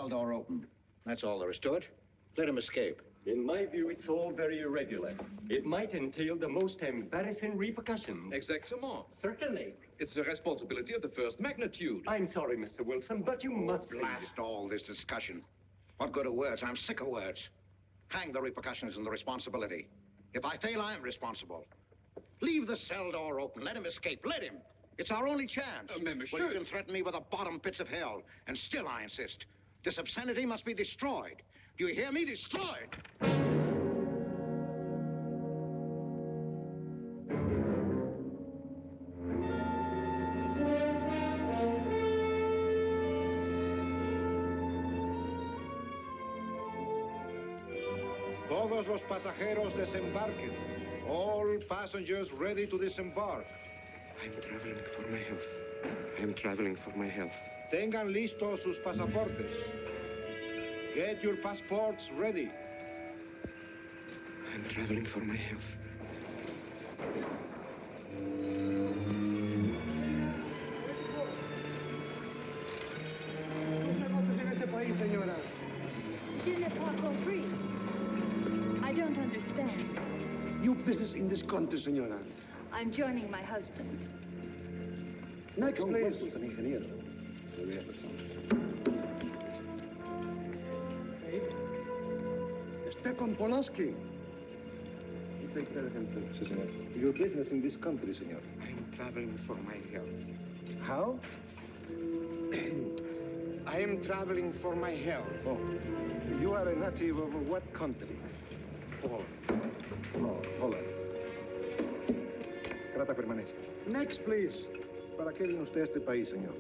cell door open. That's all there is to it. Let him escape. In my view, it's all very irregular. It might entail the most embarrassing repercussions. Exactement. Certainly. It's a responsibility of the first magnitude. I'm sorry, Mr. Wilson, but you must see. Blast all this discussion. What good are words? I'm sick of words. Hang the repercussions and the responsibility. If I fail, I'm responsible. Leave the cell door open. Let him escape. Let him. It's our only chance. Monsieur. Well, you can threaten me with the bottom pits of hell, and still I insist. This obscenity must be destroyed. Do you hear me? Destroyed! Todos los pasajeros desembarquen. All passengers ready to disembark. I'm traveling for my health. I'm traveling for my health. Tengan listos sus pasaportes. Get your passports ready. I'm traveling for my health. Je n'ai pas compris. I don't understand. You business in this country, senora. I'm joining my husband. Next, please. Stefan Polaski. You take care of him too, senor. Your business in this country, senor. I'm traveling for my health. How? I am traveling for my health. Oh. You are a native of what country? Poland. Oh, Holland. Trata permanece. Next, please. ¿Para qué vino usted a este país, señor?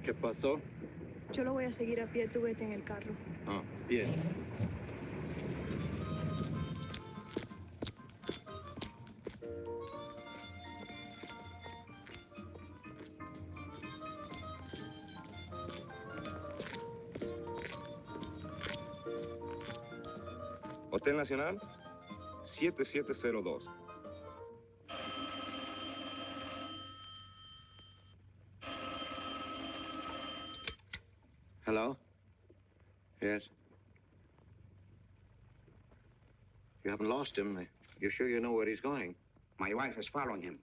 ¿Qué pasó? Yo lo voy a seguir a pie, tú vete en el carro. Ah, bien. Hotel Nacional, 7702. Hello? Yes? You haven't lost him. You're sure you know where he's going? My wife is following him.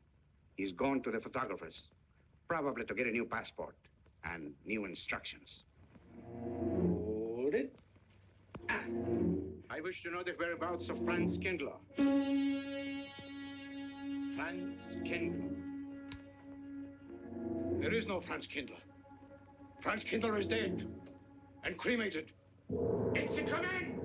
He's gone to the photographer's, probably to get a new passport and new instructions. Hold it. I wish to know the whereabouts of Franz Kindler. Franz Kindler. There is no Franz Kindler. Franz Kindler is dead and cremated. It's a command!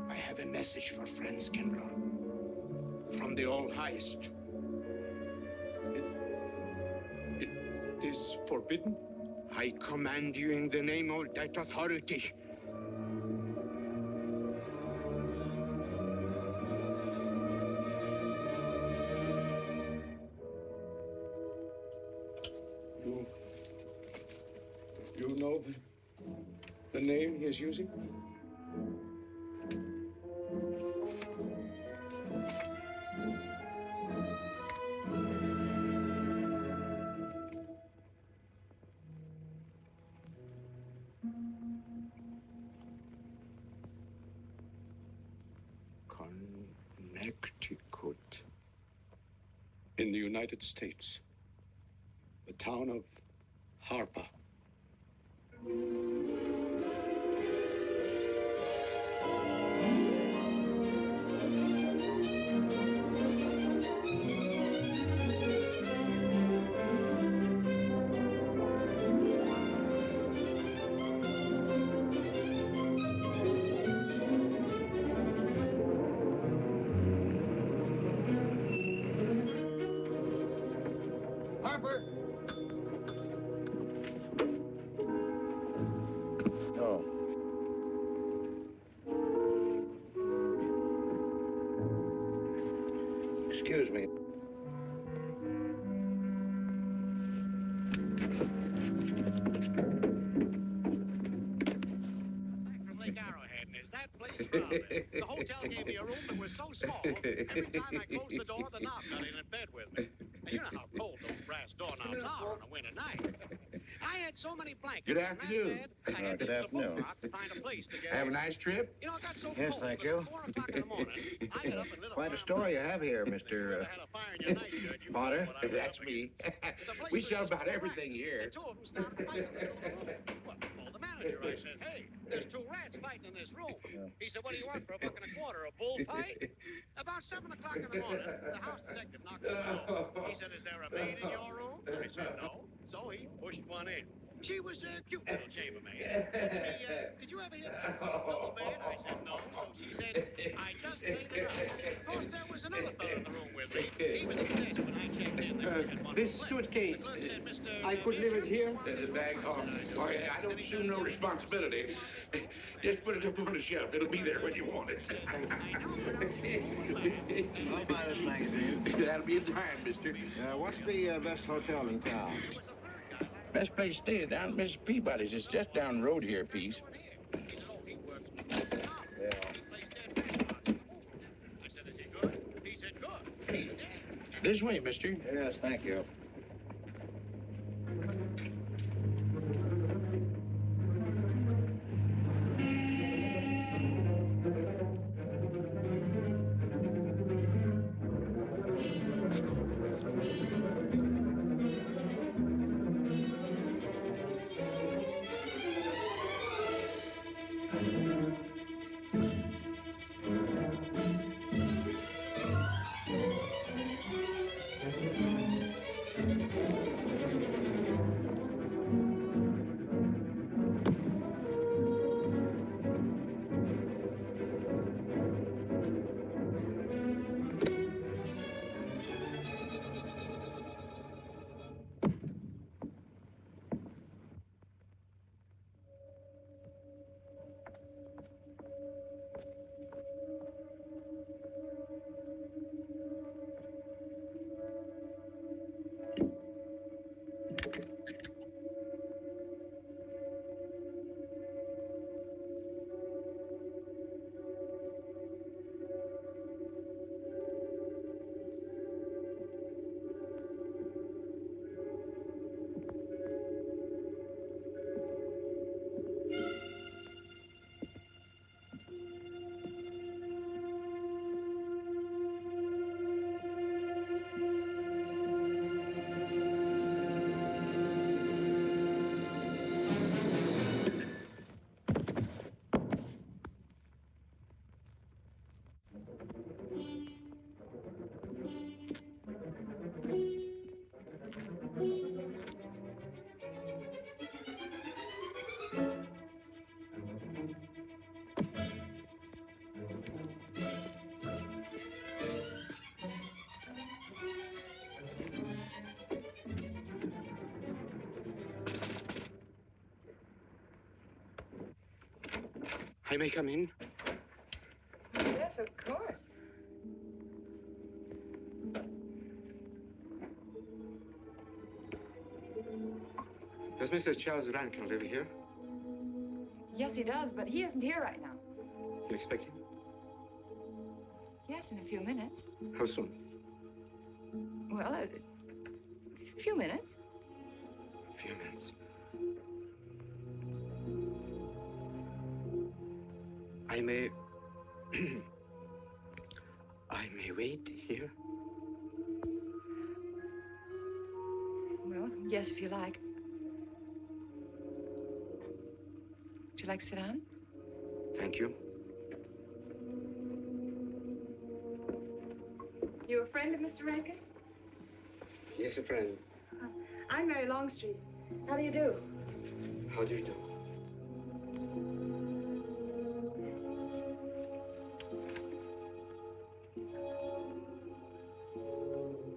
I have a message for Franz Kindler from the All-Highest. It is forbidden. I command you in the name of that authority. You know the name he is using? Connecticut. In the United States. The town of Harper. Excuse me. Lake Arrowhead, and is that place crowded? The hotel gave me a room that was so small, every time I closed the door, the knob got in bed with me. And you know how cold those brass doorknobs are on a winter night. I had so many blankets Good in that afternoon. bed, I had Good to use a afternoon. boat to find a place to get Have a in. nice trip? You know, it got so Yes, cold thank that you. at 4 o'clock in the morning, I got up and lit a Quite a fire. story you have here, Mr. Had a fire in your nightshirt, you Potter. know what I was That's up me. against. We sell about everything here. And two of them started fighting in the room. Well, I called the manager. I said, hey, there's two rats fighting in this room. He said, what do you want for $1.25? A bullfight? About 7 o'clock in the morning, the house detective knocked on the door. He said, is there a maid in your room? I said, no. So he pushed one in. She was a cute little chambermaid. Said to me, did you ever hear the double bed? I said, no. So she said, I just made it up. Of course, there was another fellow in the room with me. He was at the desk when I checked in. There we had one This left. suitcase, The clerk said, Mr. I could leave it here. Beecham, There's a bag. Oh, yeah, I don't assume no responsibility. Just put it up on the shelf. It'll be there when you want it. I'll buy this magazine. That'll be a dime, mister. What's the best hotel in town? Best place to stay down at Mrs. Peabody's. It's just down the road here a piece. This way, mister. Yes, thank you. I may come in? Yes, of course. Does Mr. Charles Rankin live here? Yes, he does, but he isn't here right now. You expect him? Yes, in a few minutes. How soon? Well, a few minutes. A few minutes. I may... I may wait here? Well, yes, if you like. Would you like to sit down? Thank you. You a friend of Mr. Rankin's? Yes, a friend. I'm Mary Longstreet. How do you do? How do you do?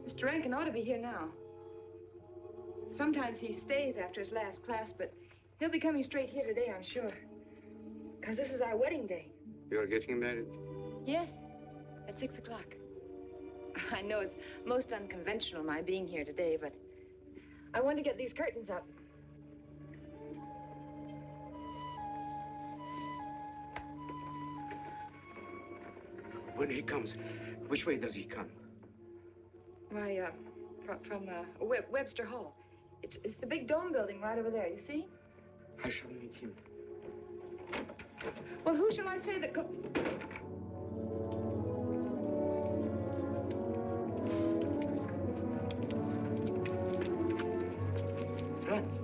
Mr. Rankin ought to be here now. Sometimes he stays after his last class, but he'll be coming straight here today, I'm sure. Because this is our wedding day. You're getting married? Yes, at 6 o'clock. I know it's most unconventional, my being here today, but I want to get these curtains up. When he comes, which way does he come? Why, from Webster Hall. It's the big dome building right over there, you see? I shall meet him. Well, who shall I say that Franz.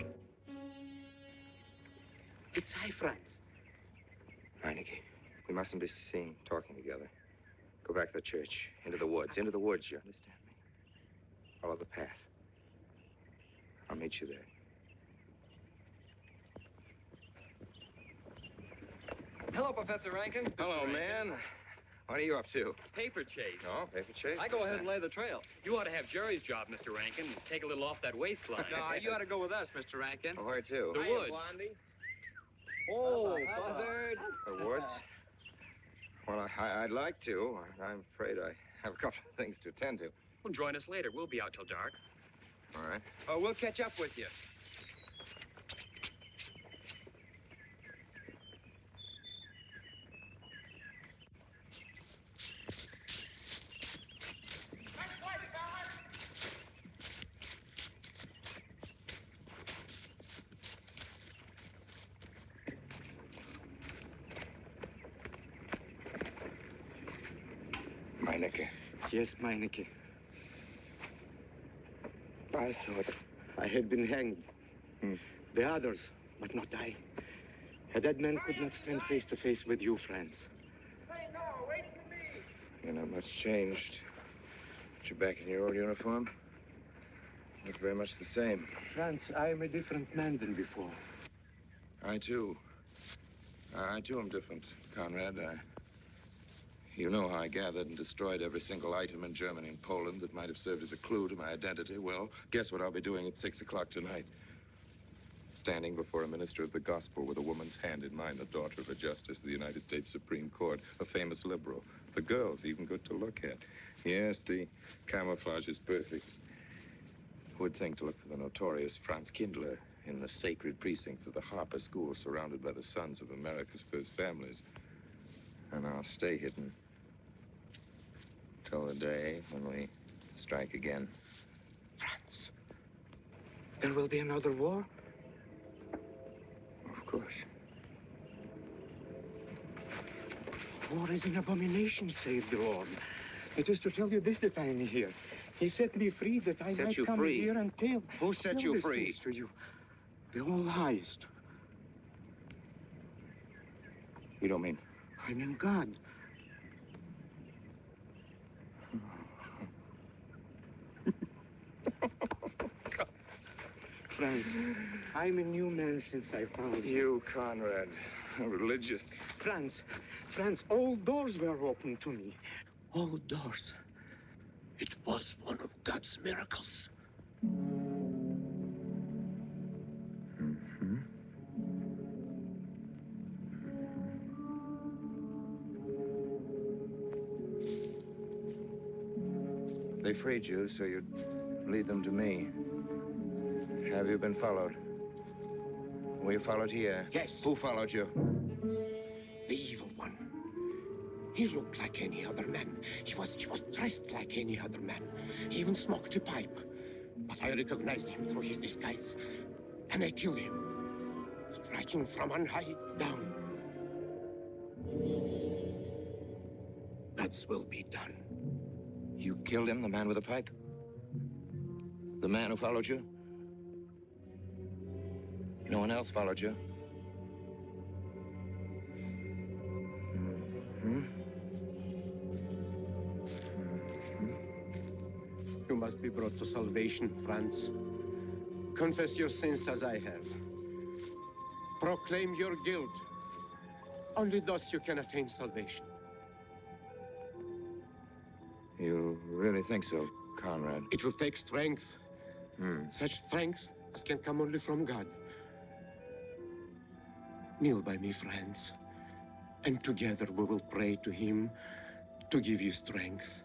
It's I, Franz. Meineke, we mustn't be seen talking together. Go back to the church, into the woods, you understand me? Follow the path. I'll meet you there. Hello, Professor Rankin. Hello, man. What are you up to? Paper chase. Oh, paper chase? I go ahead and lay the trail. You ought to have Jerry's job, Mr. Rankin. Take a little off that waistline. No, you ought to go with us, Mr. Rankin. Oh, where to? The woods. Blondie. Oh, buzzard. The woods? Well, I'd like to. I'm afraid I have a couple of things to attend to. Well, join us later. We'll be out till dark. All right. Oh, we'll catch up with you. Meineke. Yes, Meineke. I thought I had been hanged. The others, but not I. A dead man could not stand face to face with you, Franz. You're not much changed. But you're back in your old uniform. Look very much the same. Franz, I am a different man than before. I, too. I, too, am different, Conrad. You know how I gathered and destroyed every single item in Germany and Poland that might have served as a clue to my identity. Well, guess what I'll be doing at 6 o'clock tonight? Standing before a minister of the gospel with a woman's hand in mine, the daughter of a justice of the United States Supreme Court, a famous liberal. The girl's even good to look at. Yes, the camouflage is perfect. Who would think to look for the notorious Franz Kindler in the sacred precincts of the Harper School, surrounded by the sons of America's first families? And I'll stay hidden till the day when we strike again. Franz, there will be another war? Of course. War is an abomination, saved the Lord. It is to tell you this that I am here. He set me free that I Set might you come free? here and tell. Who set tell you these free? things to you. The all highest. You don't mean? I mean God. Franz, I'm a new man since I found you. You, Conrad, religious. Franz, all doors were open to me. All doors. It was one of God's miracles. They freed you so you'd lead them to me. Have you been followed? Were you followed here? Yes. Who followed you? The evil one. He looked like any other man. He was dressed like any other man. He even smoked a pipe. But I recognized him through his disguise. And I killed him, striking from on high down. God's will be done. You killed him, the man with the pipe? The man who followed you? No one else followed you? You must be brought to salvation, Franz. Confess your sins as I have. Proclaim your guilt. Only thus you can attain salvation. You really think so, Conrad? It will take strength. Such strength as can come only from God. Kneel by me, Franz, and together we will pray to him to give you strength.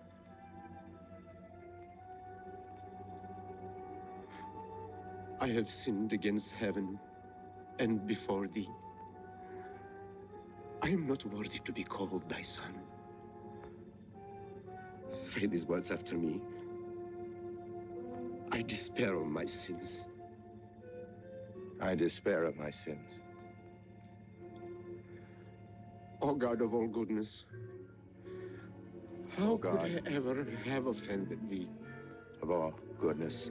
I have sinned against heaven and before thee. I am not worthy to be called thy son. Say these words after me. I despair of my sins. I despair of my sins. O God of all goodness, how could God. I ever have offended thee? Of all goodness.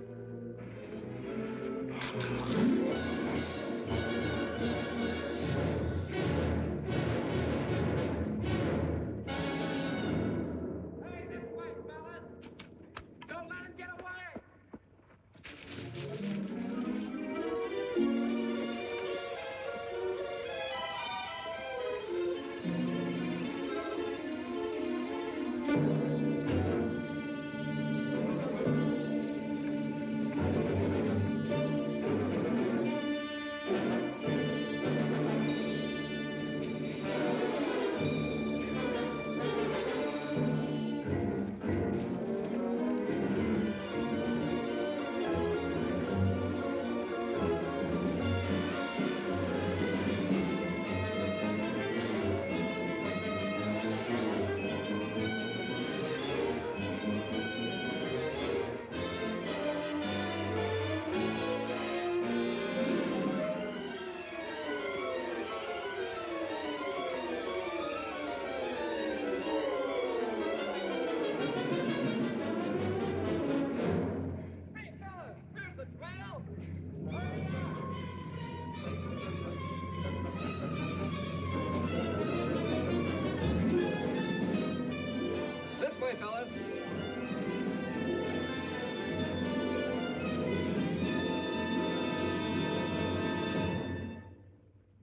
This way, fellas.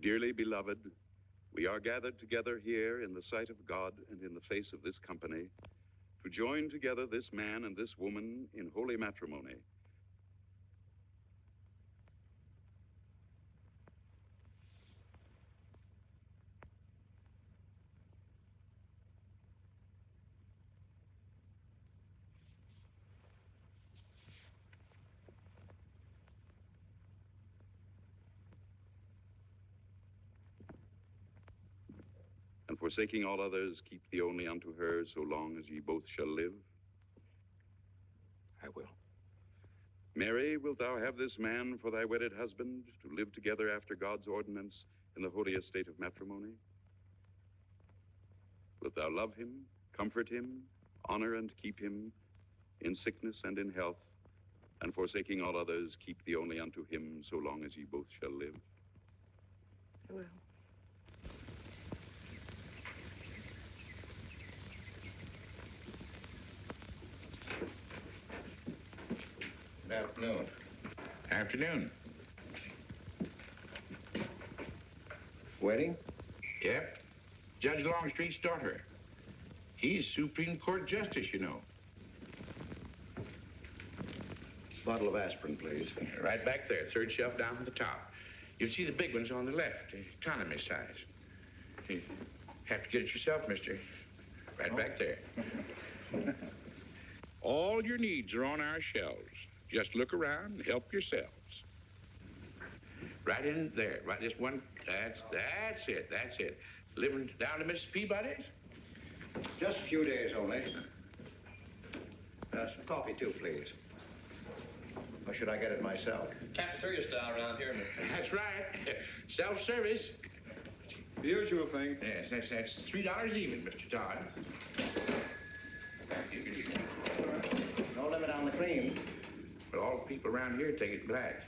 Dearly beloved, we are gathered together here in the sight of God and in the face of this company to join together this man and this woman in holy matrimony. And forsaking all others, keep thee only unto her, so long as ye both shall live. I will. Mary, wilt thou have this man for thy wedded husband, to live together after God's ordinance in the holy estate of matrimony? Wilt thou love him, comfort him, honor and keep him in sickness and in health, and forsaking all others, keep thee only unto him, so long as ye both shall live? I will. Good afternoon. Afternoon. Wedding? Yep. Judge Longstreet's daughter. He's Supreme Court Justice, you know. Bottle of aspirin, please. Right back there, third shelf down from the top. You'll see the big ones on the left, the economy size. You have to get it yourself, mister. Right back there. All your needs are on our shelves. Just look around and help yourselves. Right in there, right this one. That's it. Living down to Mrs. Peabody's? Just a few days only. Some coffee, too, please. Or should I get it myself? Cafeteria style around here, mister. That's right. Self-service. The usual thing. Yes, that's $3 even, Mr. Todd. No limit on the cream. But all the people around here take it black.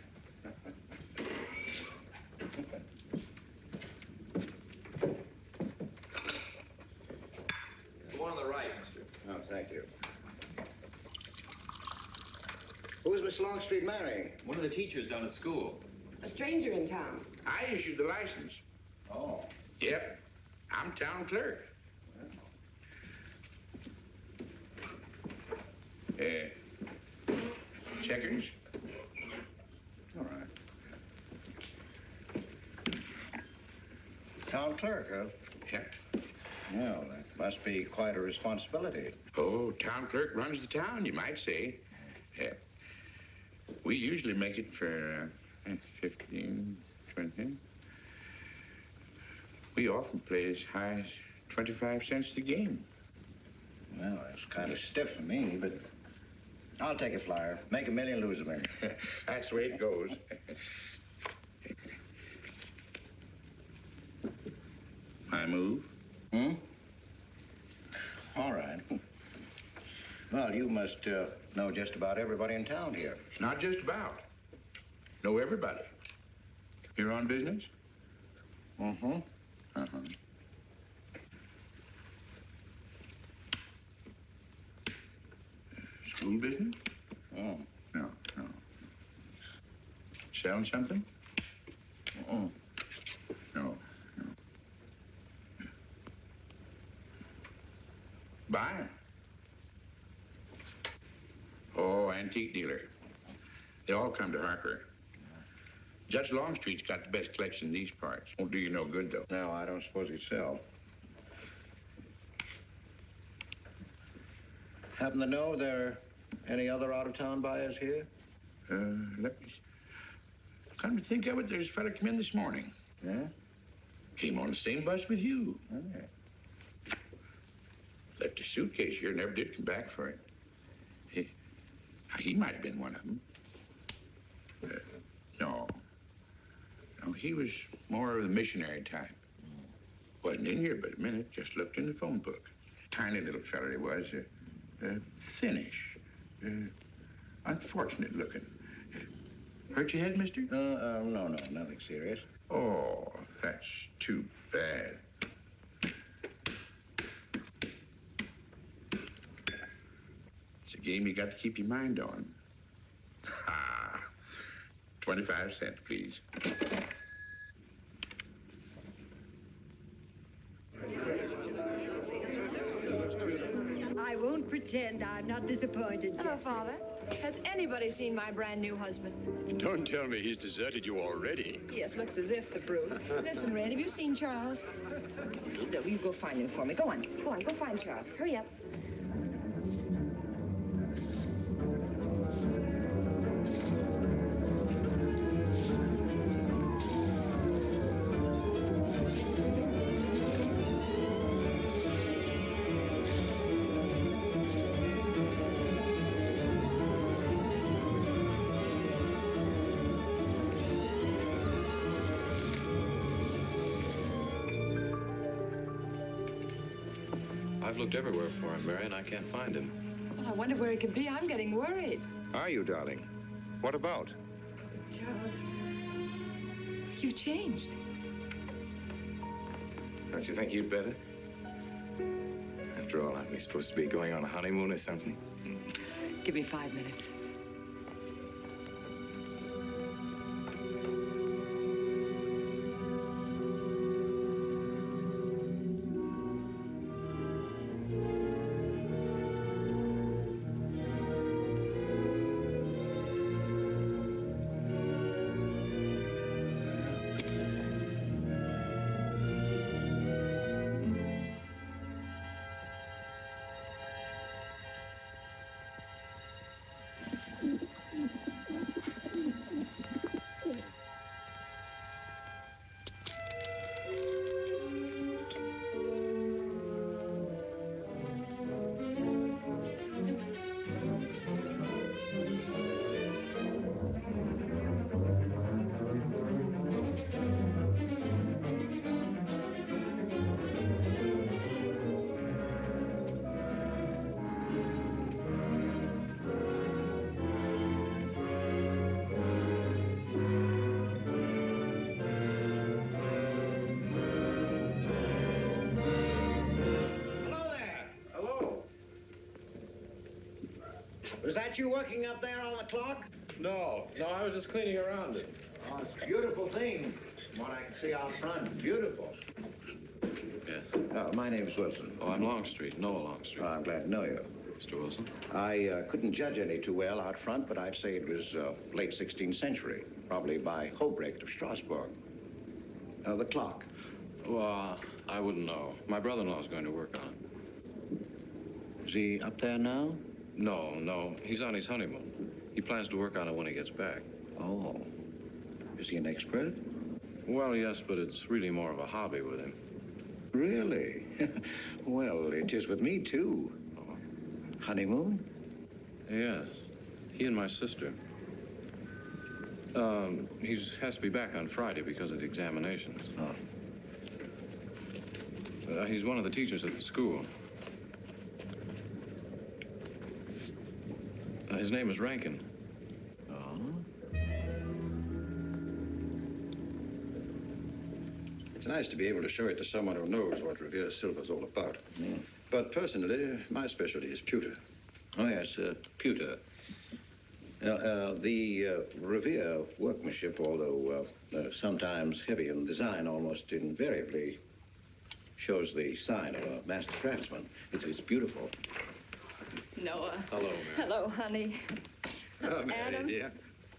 The one on the right, mister. Oh, thank you. Who's Miss Longstreet marrying? One of the teachers down at school. A stranger in town. I issued the license. Oh. Yep. I'm town clerk. Checkers? All right. Town clerk, huh? Yep. Well, that must be quite a responsibility. Oh, town clerk runs the town, you might say. We usually make it for 15, 20. We often play as high as 25 cents a game. Well, it's kind of stiff for me, but I'll take a flyer. Make $1 million, lose $1 million. That's the way it goes. My move? All right. Well, you must know just about everybody in town here. Not just about. Know everybody. You're on business? Mm-hmm. Uh-huh. School business? Oh. No. Selling something? No. Buying? Oh, antique dealer. They all come to Harper. Judge Longstreet's got the best collection in these parts. Won't do you no good, though. No, I don't suppose he'd sell. Happen to know there are any other out-of-town buyers here? Let me... Come to think of it, there's a fella come in this morning. Yeah? Came on the same bus with you. Okay. Left a suitcase here, never did come back for it. He might have been one of them. No, he was more of the missionary type. Wasn't in here but a minute, just looked in the phone book. Tiny little fella he was, thinnish, unfortunate looking. Hurt your head, mister? No, nothing serious. Oh, that's too bad. It's a game you got to keep your mind on. 25 cents, please. I won't pretend I'm not disappointed. Hello, Father. Has anybody seen my brand new husband? Don't tell me he's deserted you already. Yes, looks as if, the brute. Listen, Red, have you seen Charles? You go find him for me. Go on, go find Charles. Hurry up. I've looked everywhere for him, Mary, and I can't find him. Well, I wonder where he could be. I'm getting worried. Are you, darling? What about? Charles, you've changed. Don't you think you'd better? After all, aren't we supposed to be going on a honeymoon or something? Give me 5 minutes. Was that you working up there on the clock? No, I was just cleaning around it. Oh, it's a beautiful thing. What I can see out front. Beautiful. Yes. My name's Wilson. Oh, I'm Longstreet, Noah Longstreet. I'm glad to know you. Mr. Wilson? I couldn't judge any too well out front, but I'd say it was late 16th century, probably by Hobrecht of Strasbourg. The clock. Well, I wouldn't know. My brother-in-law's going to work on it. Is he up there now? No. He's on his honeymoon. He plans to work on it when he gets back. Oh. Is he an expert? Well, yes, but it's really more of a hobby with him. Really? Well, it is with me, too. Oh, Honeymoon? Yes. He and my sister. He has to be back on Friday because of the examinations. Oh. He's one of the teachers at the school. His name is Rankin. Oh? It's nice to be able to show it to someone who knows what Revere Silver's all about. Mm. But personally, my specialty is pewter. Oh, yes, pewter. The Revere workmanship, although sometimes heavy in design, almost invariably shows the sign of a master craftsman. It's beautiful. Noah. Hello, Mary. Hello, honey. Oh, Mary, Adam. dear.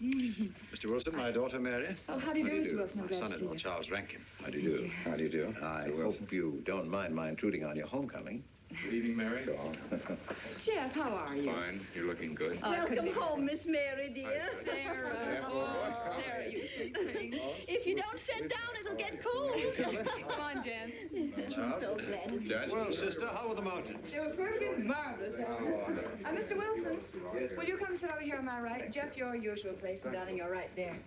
Mr. Wilson, my daughter, Mary. Oh, how do you do, Mr. Wilson? I'm My glad to see son-in-law, you. Charles Rankin. How do you do? How do you do? I hope you don't mind my intruding on your homecoming. Good evening, Mary. Jeff, how are you? Fine. You're looking good. Oh, I couldn't Welcome be home, Miss Mary, dear. Sarah. Oh, Sarah, you sweet thing. If you don't sit down, it'll get cold. Come on, Jan. I'm so glad. Well, sister, how were the mountains? They were perfectly marvelous. Mr. Wilson, will you come sit over here on my right? Jeff, your usual place, and darling, you're right there.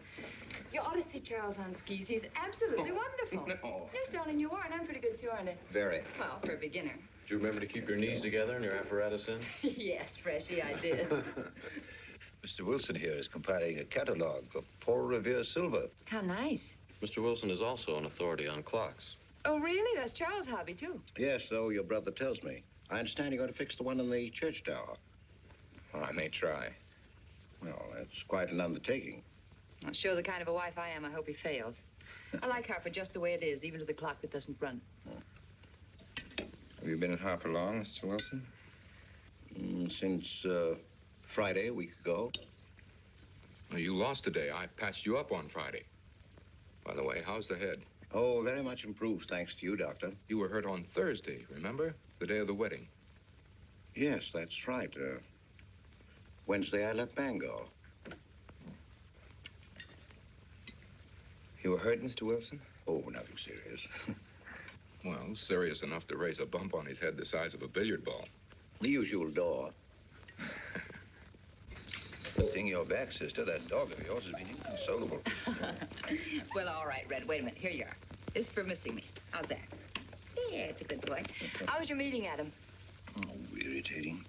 You ought to see Charles on skis. He's absolutely wonderful. No. Yes, darling, you are, and I'm pretty good too, aren't I? Very. Well, for a beginner. Do you remember to keep your knees together and your apparatus in? Yes, Freshy, I did. Mr. Wilson here is compiling a catalog of Paul Revere silver. How nice. Mr. Wilson is also an authority on clocks. Oh, really? That's Charles' hobby, too. Yes, so your brother tells me. I understand you're going to fix the one in the church tower. Well, I may try. Well, that's quite an undertaking. I'll show the kind of a wife I am. I hope he fails. I like Harper just the way it is, even to the clock that doesn't run. Have you been at Harper long, Mr. Wilson? Since Friday, a week ago. Well, you lost today. I patched you up on Friday. By the way, how's the head? Oh, very much improved, thanks to you, Doctor. You were hurt on Thursday, remember? The day of the wedding. Yes, that's right. Wednesday, I left Bangor. You were hurt, Mr. Wilson? Oh, nothing serious. Well, serious enough to raise a bump on his head the size of a billiard ball. The usual door. Good thing you're back, sister. That dog of yours has been inconsolable. Well, all right, Red. Wait a minute. Here you are. This is for missing me. How's that? Yeah, it's a good boy. How was your meeting, Adam? Oh, irritating.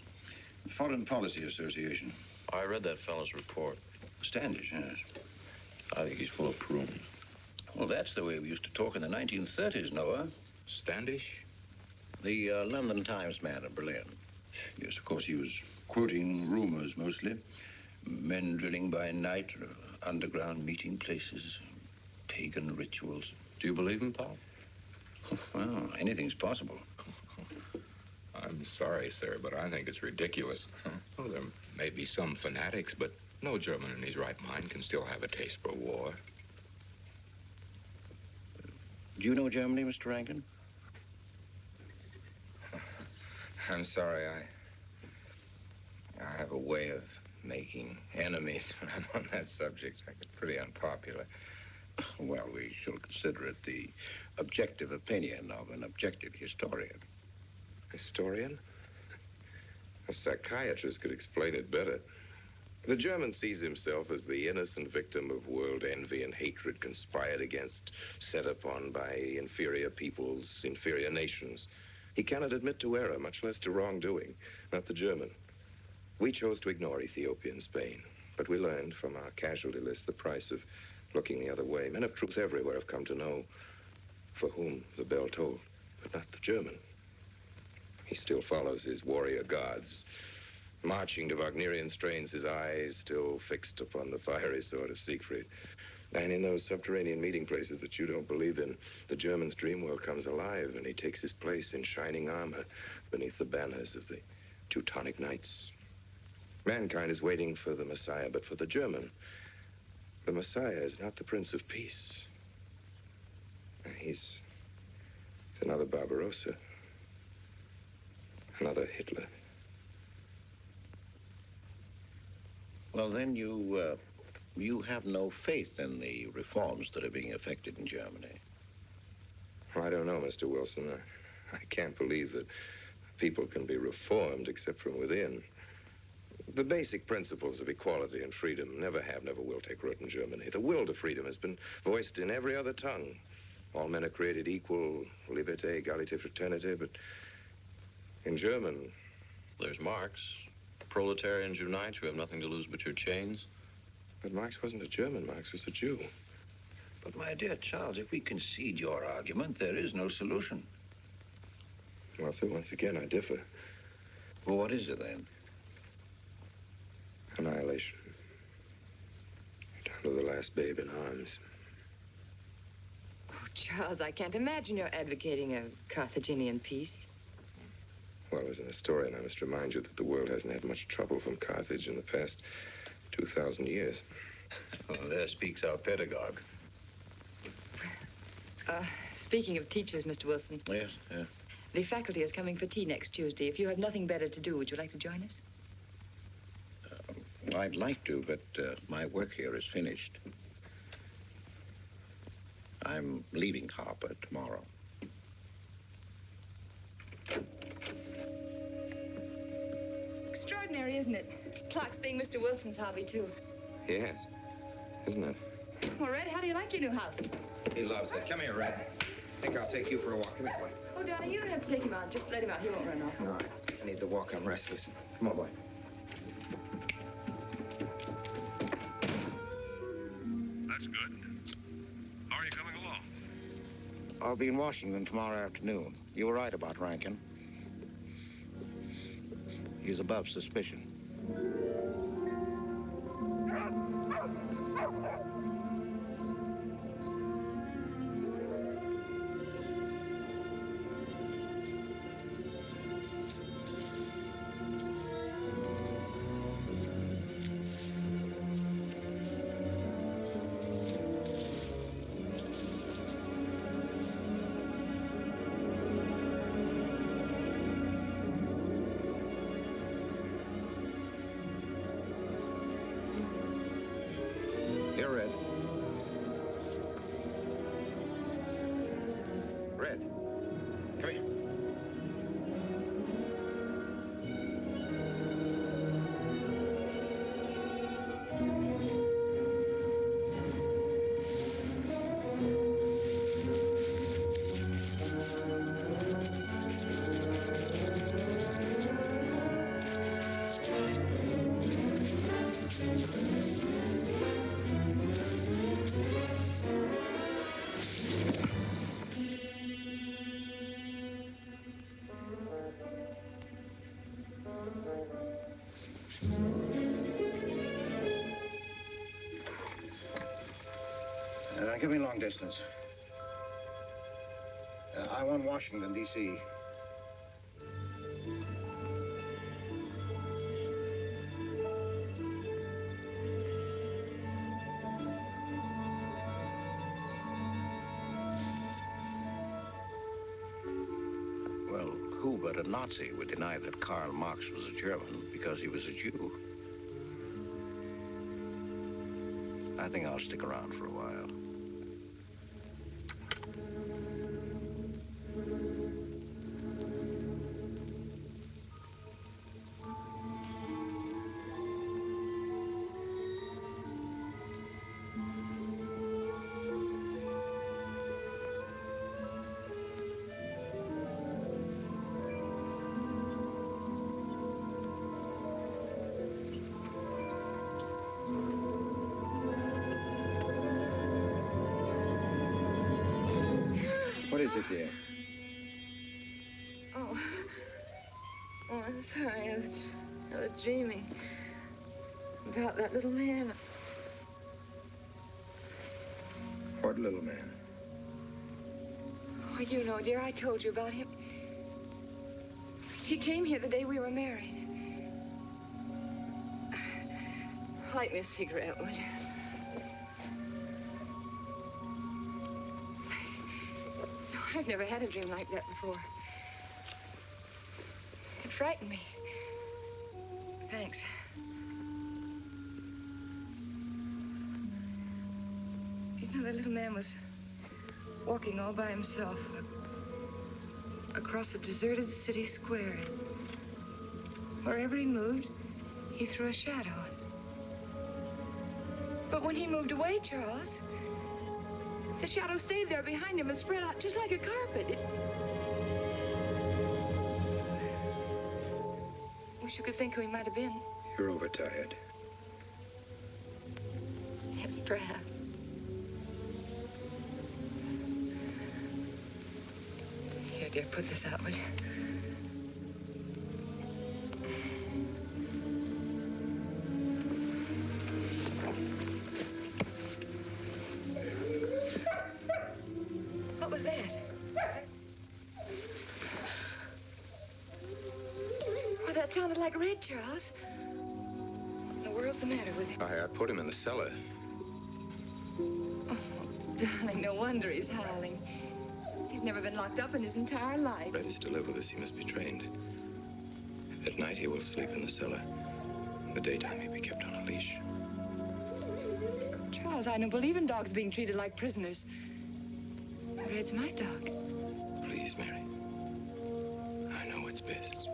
Foreign Policy Association. I read that fellow's report. Standish, yes. I think he's full of prunes. Well, that's the way we used to talk in the 1930s, Noah. Standish? The London Times man in Berlin. Yes, of course, he was quoting rumors mostly. Men drilling by night, underground meeting places, pagan rituals. Do you believe him, Paul? Well, anything's possible. I'm sorry, sir, but I think it's ridiculous. Oh, there may be some fanatics, but no German in his right mind can still have a taste for war. Do you know Germany, Mr. Rankin? I'm sorry, I have a way of making enemies when I'm on that subject. I get pretty unpopular. Well, we shall consider it the objective opinion of an objective historian. Historian? A psychiatrist could explain it better. The German sees himself as the innocent victim of world envy and hatred conspired against, set upon by inferior peoples, inferior nations. He cannot admit to error, much less to wrongdoing. Not the German. We chose to ignore Ethiopia and Spain, but we learned from our casualty list the price of looking the other way. Men of truth everywhere have come to know for whom the bell tolled, but not the German. He still follows his warrior gods, marching to Wagnerian strains, his eyes still fixed upon the fiery sword of Siegfried. And in those subterranean meeting places that you don't believe in, the German's dream world comes alive, and he takes his place in shining armor beneath the banners of the Teutonic Knights. Mankind is waiting for the Messiah, but for the German, the Messiah is not the Prince of Peace. He's another Barbarossa, another Hitler. Well, then you have no faith in the reforms that are being effected in Germany. Well, I don't know, Mr. Wilson. I can't believe that people can be reformed except from within. The basic principles of equality and freedom never have, never will take root in Germany. The will to freedom has been voiced in every other tongue. All men are created equal, liberté, égalité, fraternité, but in German... There's Marx. Proletarians unite, you have nothing to lose but your chains. But Marx wasn't a German, Marx was a Jew. But, my dear Charles, if we concede your argument, there is no solution. Well, sir, once again, I differ. Well, what is it, then? Annihilation. Down to the last babe in arms. Oh, Charles, I can't imagine you're advocating a Carthaginian peace. Well, as an historian, I must remind you that the world hasn't had much trouble from Carthage in the past 2,000 years. Well, there speaks our pedagogue. Speaking of teachers, Mr. Wilson. Yes, yeah. The faculty is coming for tea next Tuesday. If you have nothing better to do, would you like to join us? Well, I'd like to, but my work here is finished. I'm leaving Harper tomorrow. Extraordinary, isn't it? Clocks being Mr. Wilson's hobby, too. Yes, isn't it? Well, Red, how do you like your new house? He loves it. Come here, Red. I think I'll take you for a walk. Come this way. Oh, darling, you don't have to take him out. Just let him out. He won't run off. All right. I need the walk. I'm restless. Come on, boy. That's good. How are you coming along? I'll be in Washington tomorrow afternoon. You were right about Rankin. He's above suspicion. Here, Red. Red, come here. Give me long distance. I want Washington, D.C. Well, who but a Nazi would deny that Karl Marx was a German because he was a Jew? I think I'll stick around for a while. What is it, dear? Oh, I'm sorry. I was dreaming about that little man. What little man? Oh, you know, dear, I told you about him. He came here the day we were married. Light me a cigarette, would you? I've never had a dream like that before. It frightened me. Thanks. You know, the little man was walking all by himself across across a deserted city square. Wherever he moved, he threw a shadow. But when he moved away, Charles, the shadow stayed there behind him and spread out just like a carpet. Wish you could think who he might have been. You're overtired. Yes, perhaps. Here, dear, put this out, will you? What was that? Oh, that sounded like Red, Charles. What in the world's the matter with him? I put him in the cellar. Oh, darling, no wonder he's howling. He's never been locked up in his entire life. Red is to live with us. He must be trained. At night, he will sleep in the cellar. In the daytime, he'll be kept on a leash. Charles, I don't believe in dogs being treated like prisoners. Red's my dog. Please, Mary. I know what's best.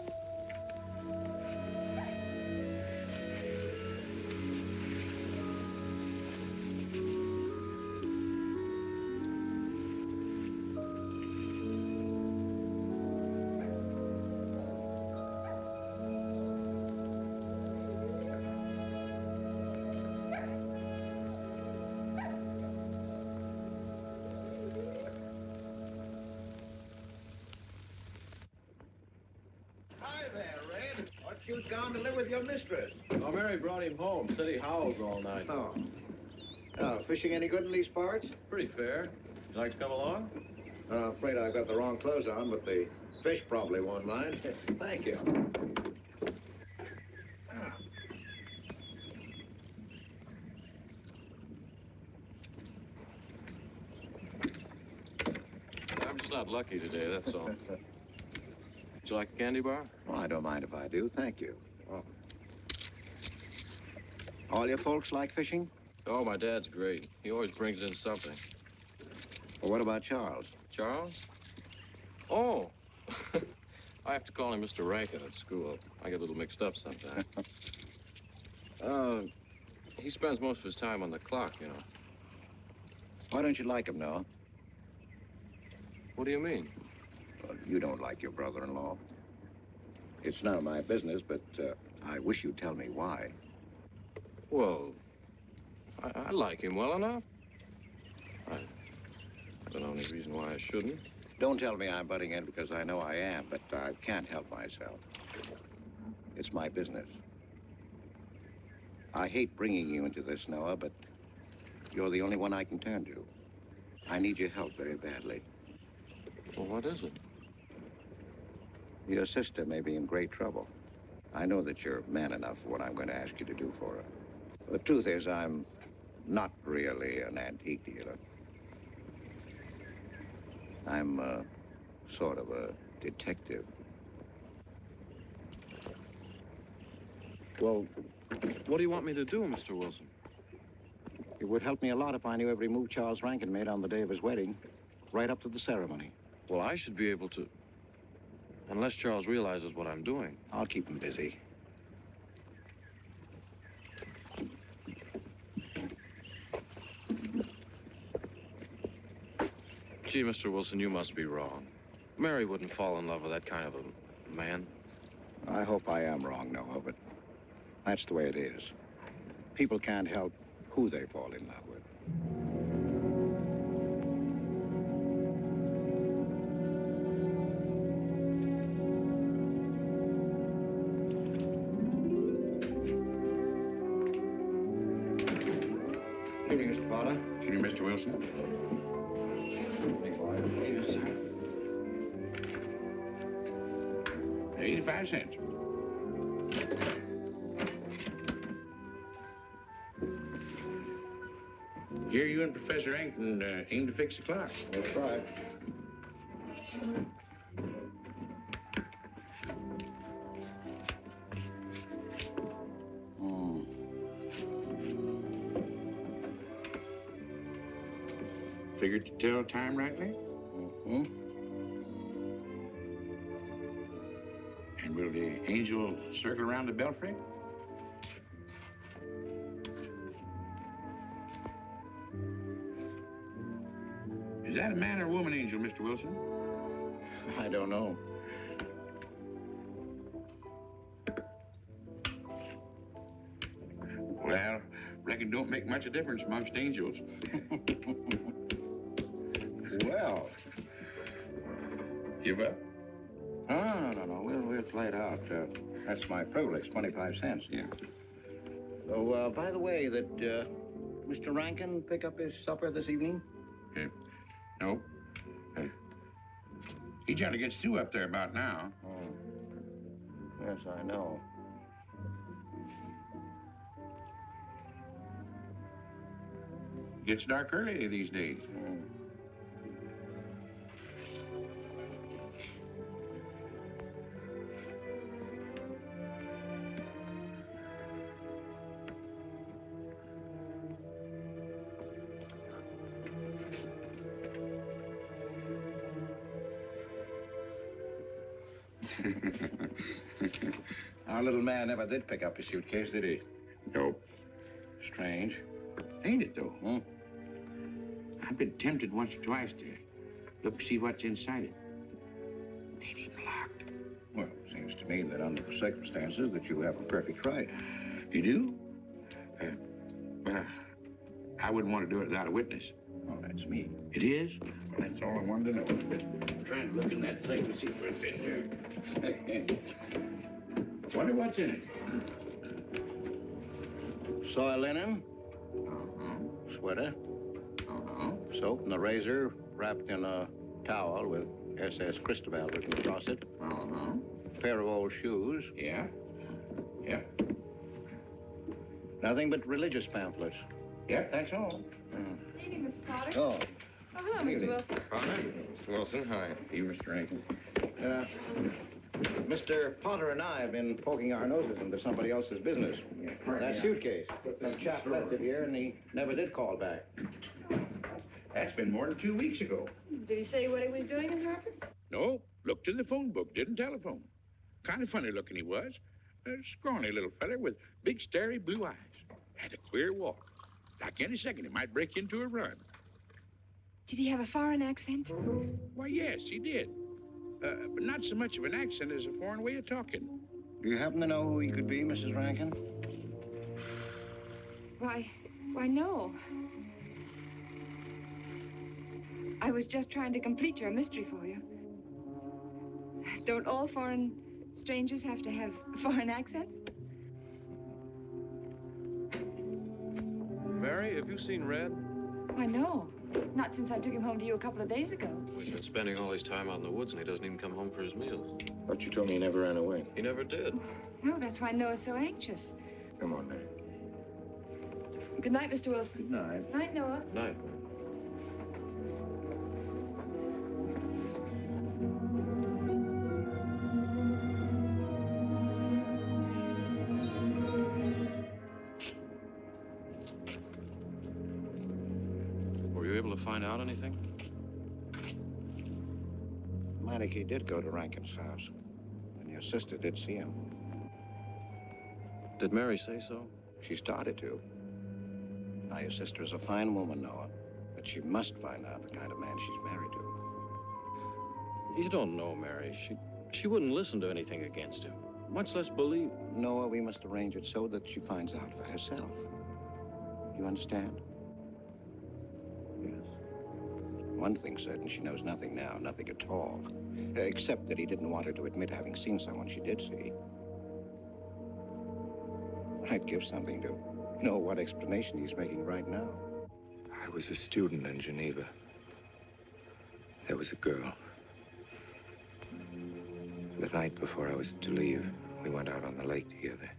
You've gone to live with your mistress. Oh, Mary brought him home. Said he howls all night. Oh. Oh, fishing any good in these parts? Pretty fair. You like to come along? I'm afraid I've got the wrong clothes on, but the fish probably won't mind. Thank you. I'm just not lucky today, that's all. Would you like a candy bar? Well, I don't mind if I do. Thank you. Oh. All your folks like fishing? Oh, my dad's great. He always brings in something. Well, what about Charles? Charles? Oh. I have to call him Mr. Rankin at school. I get a little mixed up sometimes. He spends most of his time on the clock, you know. Why don't you like him, Noah? What do you mean? Well, you don't like your brother-in-law. It's none of my business, but I wish you'd tell me why. Well, I like him well enough. I don't know any reason why I shouldn't. Don't tell me I'm butting in because I know I am, but I can't help myself. It's my business. I hate bringing you into this, Noah, but you're the only one I can turn to. I need your help very badly. Well, what is it? Your sister may be in great trouble. I know that you're man enough for what I'm going to ask you to do for her. The truth is, I'm not really an antique dealer. I'm sort of a detective. Well, what do you want me to do, Mr. Wilson? It would help me a lot if I knew every move Charles Rankin made on the day of his wedding, right up to the ceremony. Well, I should be able to, unless Charles realizes what I'm doing. I'll keep him busy. Gee, Mr. Wilson, you must be wrong. Mary wouldn't fall in love with that kind of a man. I hope I am wrong, Noah, but that's the way it is. People can't help who they fall in love with. Good evening, Mr. Potter. Good evening, Mr. Wilson. 85 cents. Here you and Professor Rankin aim to fix the clock. That's right. Figured to tell time rightly? Mm-hmm. Will the angel circle around the belfry? Is that a man or woman angel, Mr. Wilson? I don't know. Well, reckon don't make much of a difference amongst angels. Well. Give up? No. We'll play it out. That's my privilege, 25 cents. Yeah. So, by the way, did Mr. Rankin pick up his supper this evening? No. He generally gets through up there about now. Oh. Yes, I know. Gets dark early these days. Our little man never did pick up his suitcase, did he? Nope. Strange. Ain't it, though? I've been tempted once or twice to look see what's inside it. Ain't even locked. Well, it seems to me that under the circumstances that you have a perfect right. You do? Well, I wouldn't want to do it without a witness. Oh, that's me. It is? Well, that's all I wanted to know. I'm trying to look in that thing to see if it's in here. Wonder what's in it. Soil linen. Sweater. Soap and a razor wrapped in a towel with SS Cristobal written across it. A pair of old shoes. Yeah. Nothing but religious pamphlets. Yep, that's all. Evening, Mr. Potter. Oh. Oh, hello, Mr. Wilson. Potter? Mr. Wilson, hi. You, Mr. Rankin. Mr. Potter and I have been poking our noses into somebody else's business. That suitcase. Some chap left it here, and he never did call back. That's been more than 2 weeks ago. Did he say what he was doing in Hartford? No, looked in the phone book, didn't telephone. Kind of funny looking he was. A scrawny little feller with big, starry blue eyes. Had a queer walk. Like any second, he might break into a run. Did he have a foreign accent? Why, yes, he did. But not so much of an accent as a foreign way of talking. Do you happen to know who he could be, Mrs. Rankin? Why, no. I was just trying to complete your mystery for you. Don't all foreign strangers have to have foreign accents? Mary, have you seen Red? Why, no. Not since I took him home to you a couple of days ago. We've been spending all his time out in the woods, and he doesn't even come home for his meals. But you told me he never ran away. He never did. No, that's why Noah's so anxious. Come on, Mary. Good night, Mr. Wilson. Good night. Night, Noah. Night. Find out anything? Meineke did go to Rankin's house, and your sister did see him. Did Mary say so? She started to. Now, your sister is a fine woman, Noah, but she must find out the kind of man she's married to. You don't know Mary. She wouldn't listen to anything against him, much less believe. Noah, we must arrange it so that she finds out for herself. You understand? One thing's certain, she knows nothing now, nothing at all. Except that he didn't want her to admit having seen someone she did see. I'd give something to know what explanation he's making right now. I was a student in Geneva. There was a girl. The night before I was to leave, we went out on the lake together.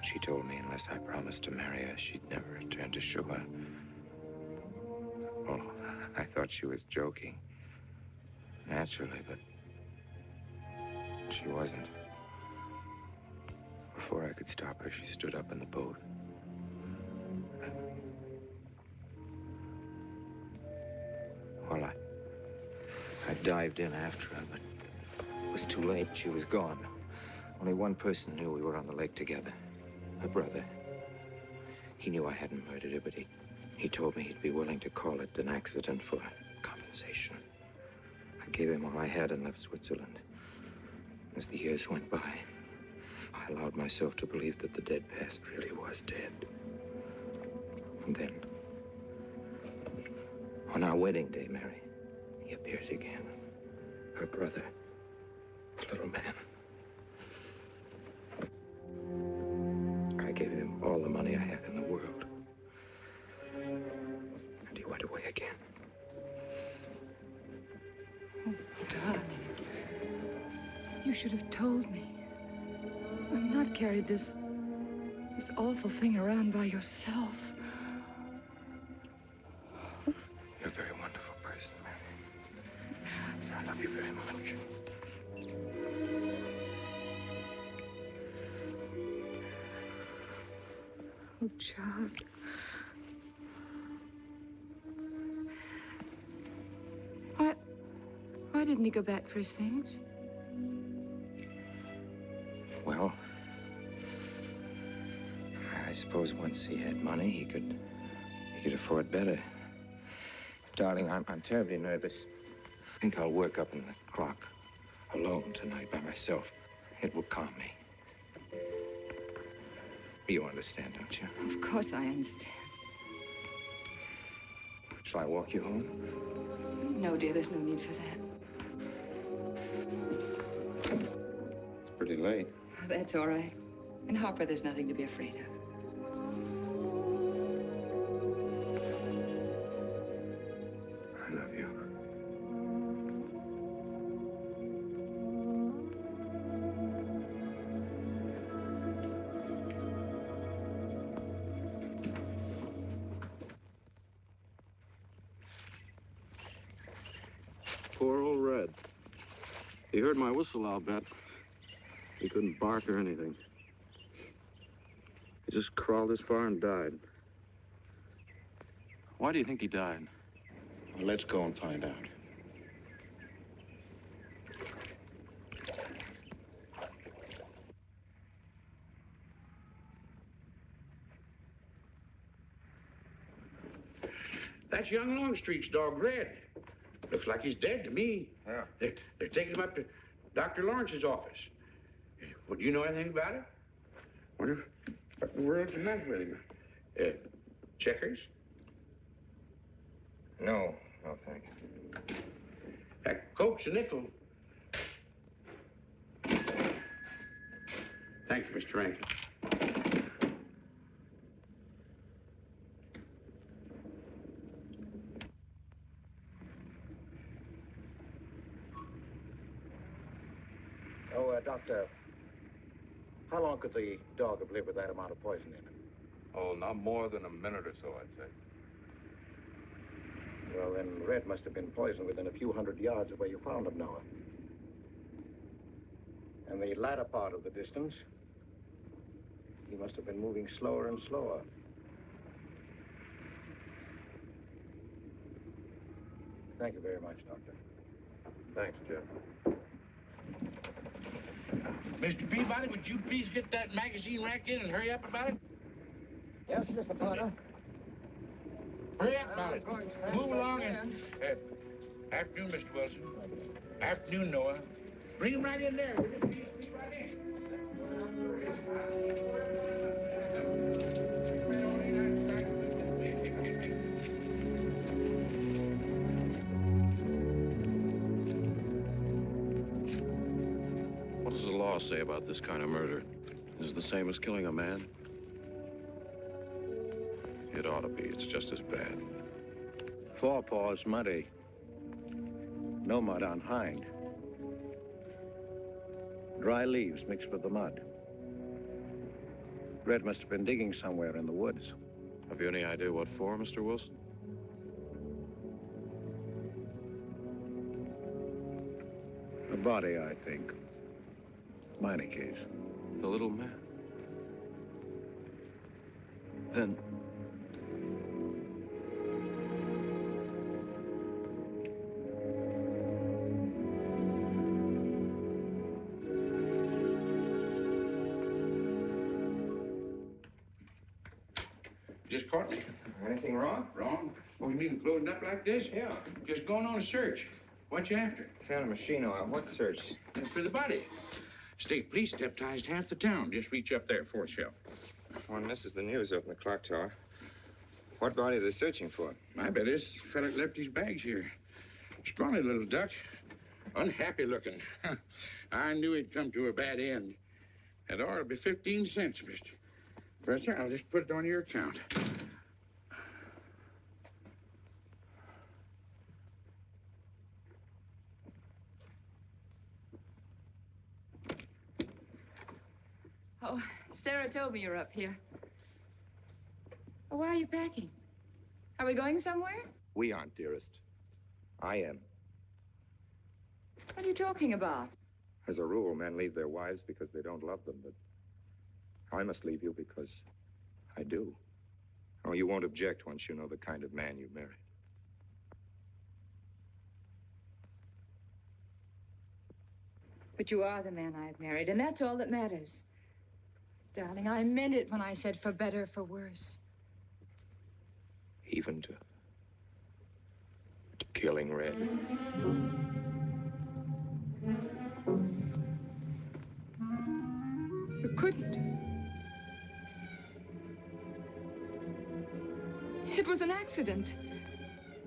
She told me unless I promised to marry her, she'd never return to shore. Oh, I thought she was joking. Naturally, but she wasn't. Before I could stop her, she stood up in the boat. Well, I dived in after her, but it was was too late. She was gone. Only one person knew we were on the lake together. Her brother. He knew I hadn't murdered her, but he told me he'd be willing to call it an accident for compensation. I gave him all I had and left Switzerland. As the years went by, I allowed myself to believe that the dead past really was dead. And then, on our wedding day, Mary, he appeared again. Her brother, the little man. I gave him all the money I had in the world. And he went away again. Oh, darling. You should have told me. And not carried this awful thing around by yourself. You're a very wonderful person, Mary. I love you very much. Oh, Charles. Why didn't he go back for his things? Well, I suppose once he had money, he could afford better. Darling, I'm terribly nervous. I think I'll work up in the clock alone tonight by myself. It will calm me. You understand, don't you? Of course I understand. Shall I walk you home? No, dear, there's no need for that. It's pretty late. That's all right. In Harper, there's nothing to be afraid of. I love you. Poor old Red. He heard my whistle, I'll bet. He couldn't bark or anything. He just crawled this far and died. Why do you think he died? Well, let's go and find out. That's young Longstreet's dog, Red. Looks like he's dead to me. Yeah. They're taking him up to Dr. Lawrence's office. Well, do you know anything about it? Wonder what in the world's the matter with him? Checkers? No, thank you. Coke's a nickel. Thank you, Mr. Rankin. Oh, Doctor, how long could the dog have lived with that amount of poison in it? Oh, not more than a minute or so, I'd say. Well, then Red must have been poisoned within a few hundred yards of where you found him, Noah. And the latter part of the distance, he must have been moving slower and slower. Thank you very much, Doctor. Thanks, Jeff. Mr. Peabody, would you please get that magazine rack in and hurry up about it? Yes, Mr. Potter. Hurry up about it. Move along and... afternoon, Mr. Wilson. Afternoon, Noah. Bring him right in there. Will you please? Bring right in. What does the law say about this kind of murder? Is it the same as killing a man? It ought to be. It's just as bad. Forepaws muddy. No mud on hind. Dry leaves mixed with the mud. Red must have been digging somewhere in the woods. Have you any idea what for, Mr. Wilson? A body, I think. Minor case. The little man? Then... Just caught me. Anything wrong? Wrong? Oh, you mean loading up like this? Yeah. Just going on a search. What you after? Found a machine oil. What search? For the body. State police deputized half the town. Just reach up there, fourth shelf. One misses the news up in the clock tower. What body are they searching for? I bet this fella left his bags here. Scrawny little duck. Unhappy looking. I knew he'd come to a bad end. That ought to be 15 cents, mister. Professor, I'll just put it on your account. Oh, Sarah told me you're up here. Oh, why are you packing? Are we going somewhere? We aren't, dearest. I am. What are you talking about? As a rule, men leave their wives because they don't love them, but I must leave you because I do. Oh, you won't object once you know the kind of man you married. But you are the man I've married, and that's all that matters. Darling, I meant it when I said for better, for worse. Even to killing Red. You couldn't. It was an accident.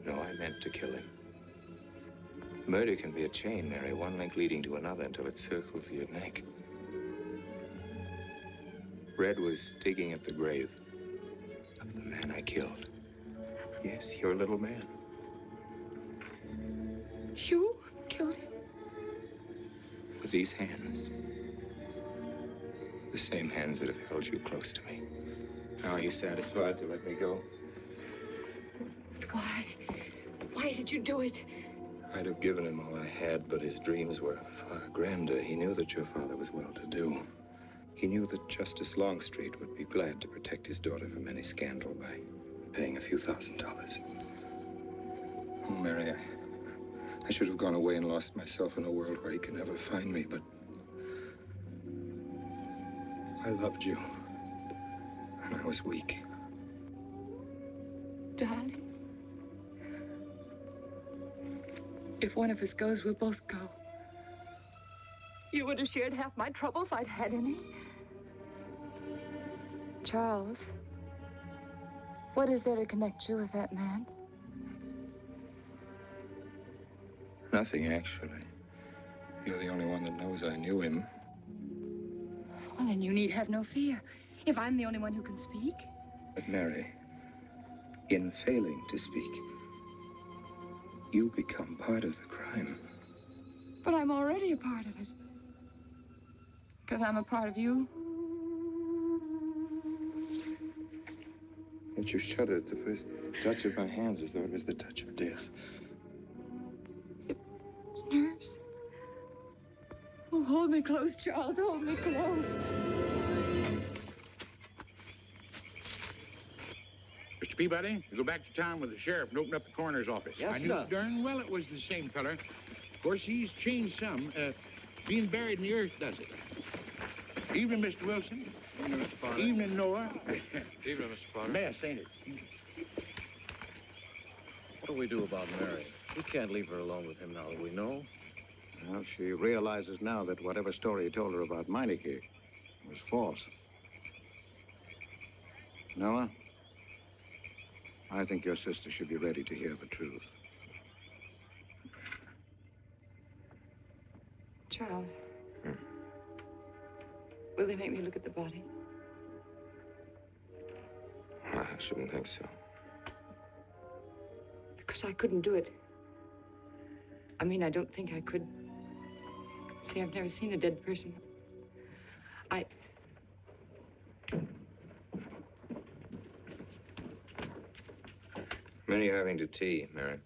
No, I meant to kill him. Murder can be a chain, Mary, one link leading to another until it circles your neck. Red was digging at the grave of the man I killed. Yes, your little man. You killed him? With these hands. The same hands that have held you close to me. Now, are you satisfied to let me go? Why? Why did you do it? I'd have given him all I had, but his dreams were far grander. He knew that your father was well-to-do. He knew that Justice Longstreet would be glad to protect his daughter from any scandal by paying a few $1,000s. Oh, Mary, I should have gone away and lost myself in a world where he could never find me, but I loved you, and I was weak. Darling, if one of us goes, we'll both go. You would have shared half my trouble if I'd had any. Charles, what is there to connect you with that man? Nothing, actually. You're the only one that knows I knew him. Well, then you need have no fear. If I'm the only one who can speak. But, Mary, in failing to speak, you become part of the crime. But I'm already a part of it. Because I'm a part of you. Yet you shuddered at the first touch of my hands as though it was the touch of death. It's nerves. Oh, hold me close, Charles. Hold me close. Mr. Peabody, you go back to town with the sheriff and open up the coroner's office. Yes, I knew sir. darn well it was the same feller. Of course, he's changed some. Being buried in the earth does it. Evening, Mr. Wilson. Evening, Mr. Potter. Evening, Noah. Evening, Mr. Potter. Mess, ain't it? What do we do about Mary? We can't leave her alone with him now that we know. Well, she realizes now that whatever story he told her about Meineke was false. Noah, I think your sister should be ready to hear the truth. Charles. Will they make me look at the body? I shouldn't think so. Because I couldn't do it. I mean, I don't think I could. See, I've never seen a dead person. Many are having to tea, Mary.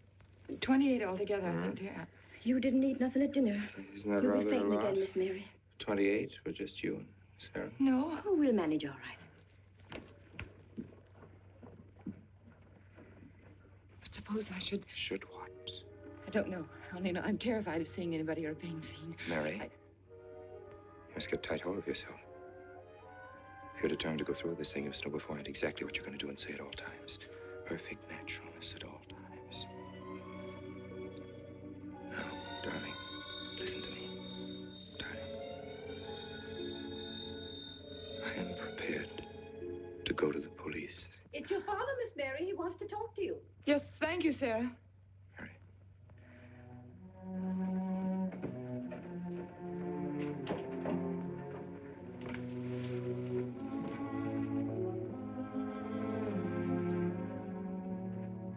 28 altogether, I think, dear. You didn't eat nothing at dinner. Isn't that You'll rather be fainting a lot? again, Miss Mary. 28 for just you and Sarah? No. Oh, we'll manage all right. But suppose I should... Should what? I don't know. I only know I'm terrified of seeing anybody or being seen. Mary, you must get tight hold of yourself. If you're determined to go through with this thing, you must know beforehand exactly what you're going to do and say at all times. Perfect naturalness at all times. Now, darling, listen to me. Darling. I am prepared to go to the police. It's your father, Miss Mary. He wants to talk to you. Yes, thank you, Sarah.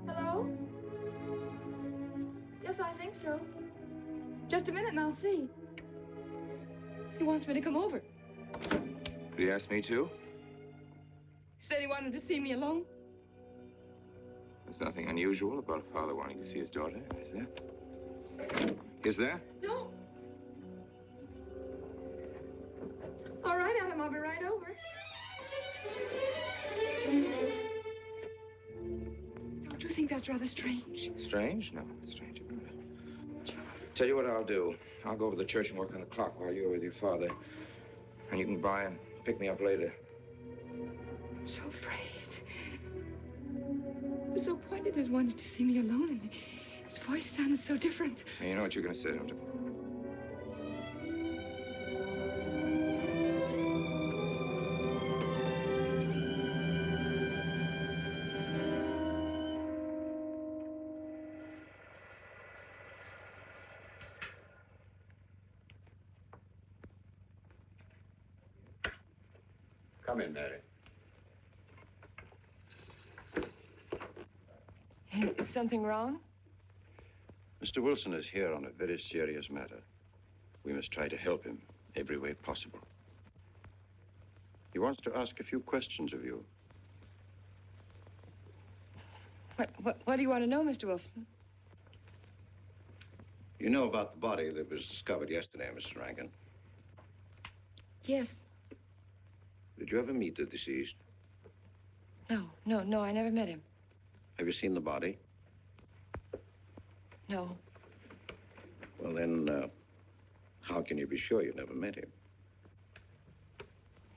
Hello? Yes, I think so. Just a minute and I'll see. He wants me to come over. Did he ask me to? He said he wanted to see me alone. There's nothing unusual about a father wanting to see his daughter, is there? Is there? No. All right, Adam, I'll be right over. Don't you think that's rather strange? Strange? No, it's strange about it. Tell you what I'll do. I'll go over to the church and work on the clock while you're with your father. And you can by and pick me up later. I'm so afraid. He was so pointed as wanted to see me alone, and his voice sounded so different. And you know what you're going to say, don't you? Come in, Mary. Is something wrong? Mr. Wilson is here on a very serious matter. We must try to help him every way possible. He wants to ask a few questions of you. What do you want to know, Mr. Wilson? You know about the body that was discovered yesterday, Mrs. Rankin? Yes. Did you ever meet the deceased? No, I never met him. Have you seen the body? No. Well, then, how can you be sure you never met him?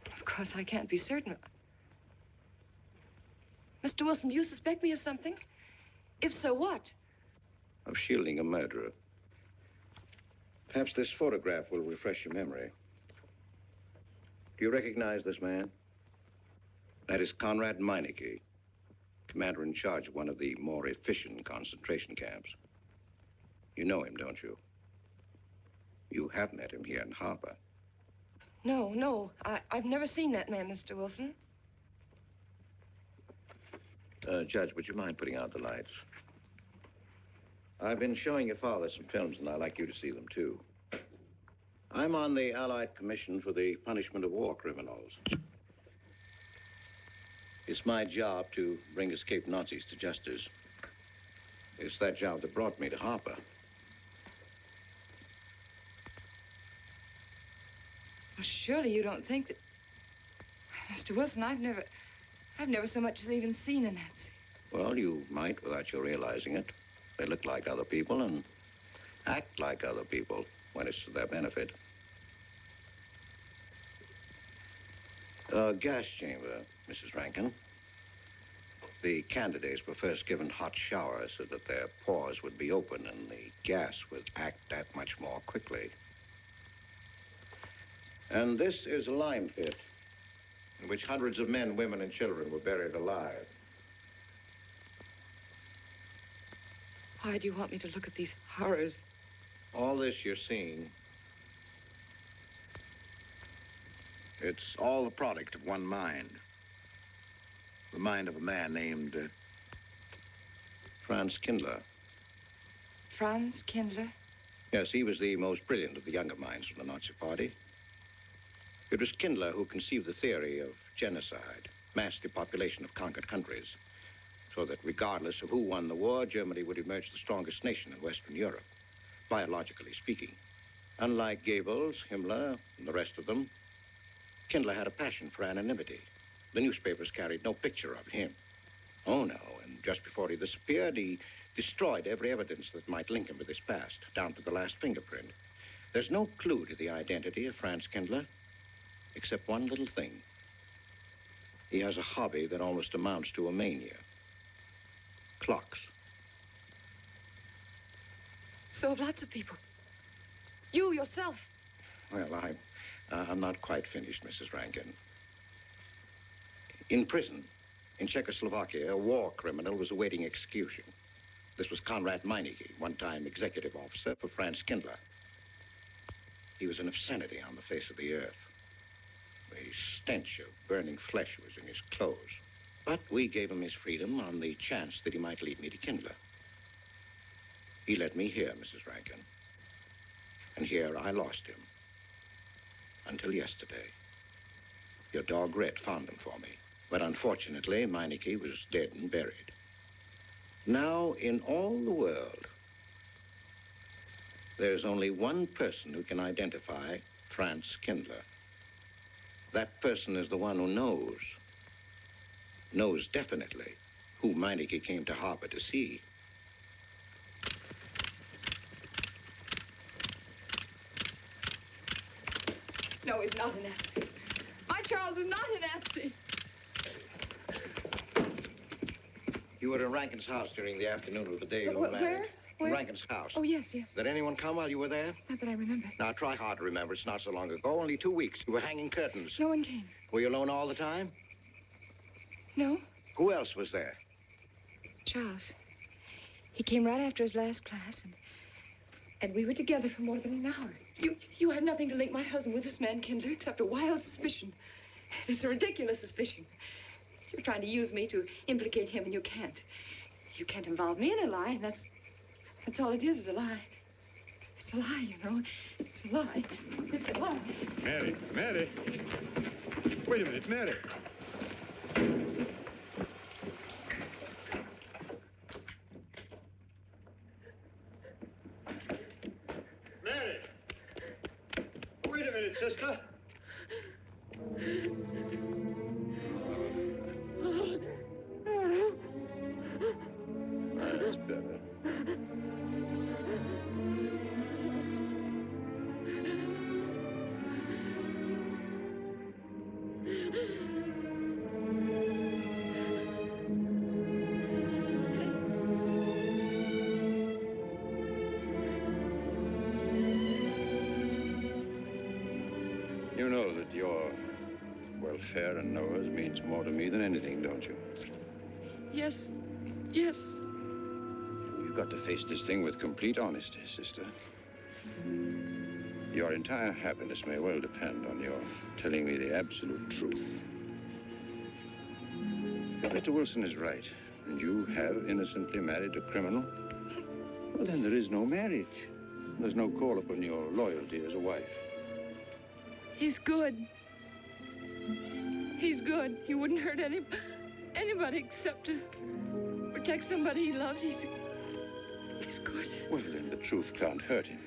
Of course, I can't be certain. Mr. Wilson, do you suspect me of something? If so, what? Of shielding a murderer. Perhaps this photograph will refresh your memory. Do you recognize this man? That is Conrad Meineke, commander in charge of one of the more efficient concentration camps. You know him, don't you? You have met him here in Harper. No, I've never seen that man, Mr. Wilson. Judge, would you mind putting out the lights? I've been showing your father some films, and I'd like you to see them, too. I'm on the Allied Commission for the Punishment of War Criminals. It's my job to bring escaped Nazis to justice. It's that job that brought me to Harper. Well, surely you don't think that... Mr. Wilson, I've never so much as even seen a Nazi. Well, you might without you realizing it. They look like other people and act like other people when it's to their benefit. Gas chamber, Mrs. Rankin. The candidates were first given hot showers so that their pores would be open and the gas would act that much more quickly. And this is a lime pit in which hundreds of men, women, and children were buried alive. Why do you want me to look at these horrors? All this you're seeing, it's all the product of one mind. The mind of a man named Franz Kindler. Franz Kindler? Yes, he was the most brilliant of the younger minds of the Nazi Party. It was Kindler who conceived the theory of genocide, mass depopulation of conquered countries, so that regardless of who won the war, Germany would emerge the strongest nation in Western Europe, biologically speaking. Unlike Goebbels, Himmler, and the rest of them, Kindler had a passion for anonymity. The newspapers carried no picture of him. Oh, no, and just before he disappeared, he destroyed every evidence that might link him with his past, down to the last fingerprint. There's no clue to the identity of Franz Kindler, except one little thing. He has a hobby that almost amounts to a mania. Clocks. So have lots of people. You yourself. Well, I'm not quite finished, Mrs. Rankin. In prison, in Czechoslovakia, a war criminal was awaiting execution. This was Conrad Meineke, one-time executive officer for Franz Kindler. He was an obscenity on the face of the earth. The stench of burning flesh was in his clothes. But we gave him his freedom on the chance that he might lead me to Kindler. He led me here, Mrs. Rankin. And here I lost him. Until yesterday. Your dog Red found him for me. But unfortunately, Meineke was dead and buried. Now, in all the world, there's only one person who can identify Franz Kindler. That person is the one who knows definitely who Meineke came to harbor to see. No, he's not a Nazi. My Charles is not a Nazi. You were in Rankin's house during the afternoon of the day you were married. Where? Rankin's house. Oh, yes, yes. Did anyone come while you were there? Not that I remember. Now, try hard to remember. It's not so long ago. Only 2 weeks. You were hanging curtains. No one came. Were you alone all the time? No. Who else was there? Charles. He came right after his last class, and we were together for more than an hour. You have nothing to link my husband with this man, Kindler, except a wild suspicion. It's a ridiculous suspicion. You're trying to use me to implicate him, and you can't. You can't involve me in a lie, and that's all it is a lie. It's a lie, you know. It's a lie. It's a lie. Mary. Wait a minute, Mary. Mary! Wait a minute, sister. That's better. You know that your welfare and Noah's means more to me than anything, don't you? Yes. You've got to face this thing with complete honesty, sister. Your entire happiness may well depend on your telling me the absolute truth. If Mr. Wilson is right, and you have innocently married a criminal, well, then there is no marriage. There's no call upon your loyalty as a wife. He's good. He's good. He wouldn't hurt anybody except to protect somebody he loved. He's good. Well, then the truth can't hurt him.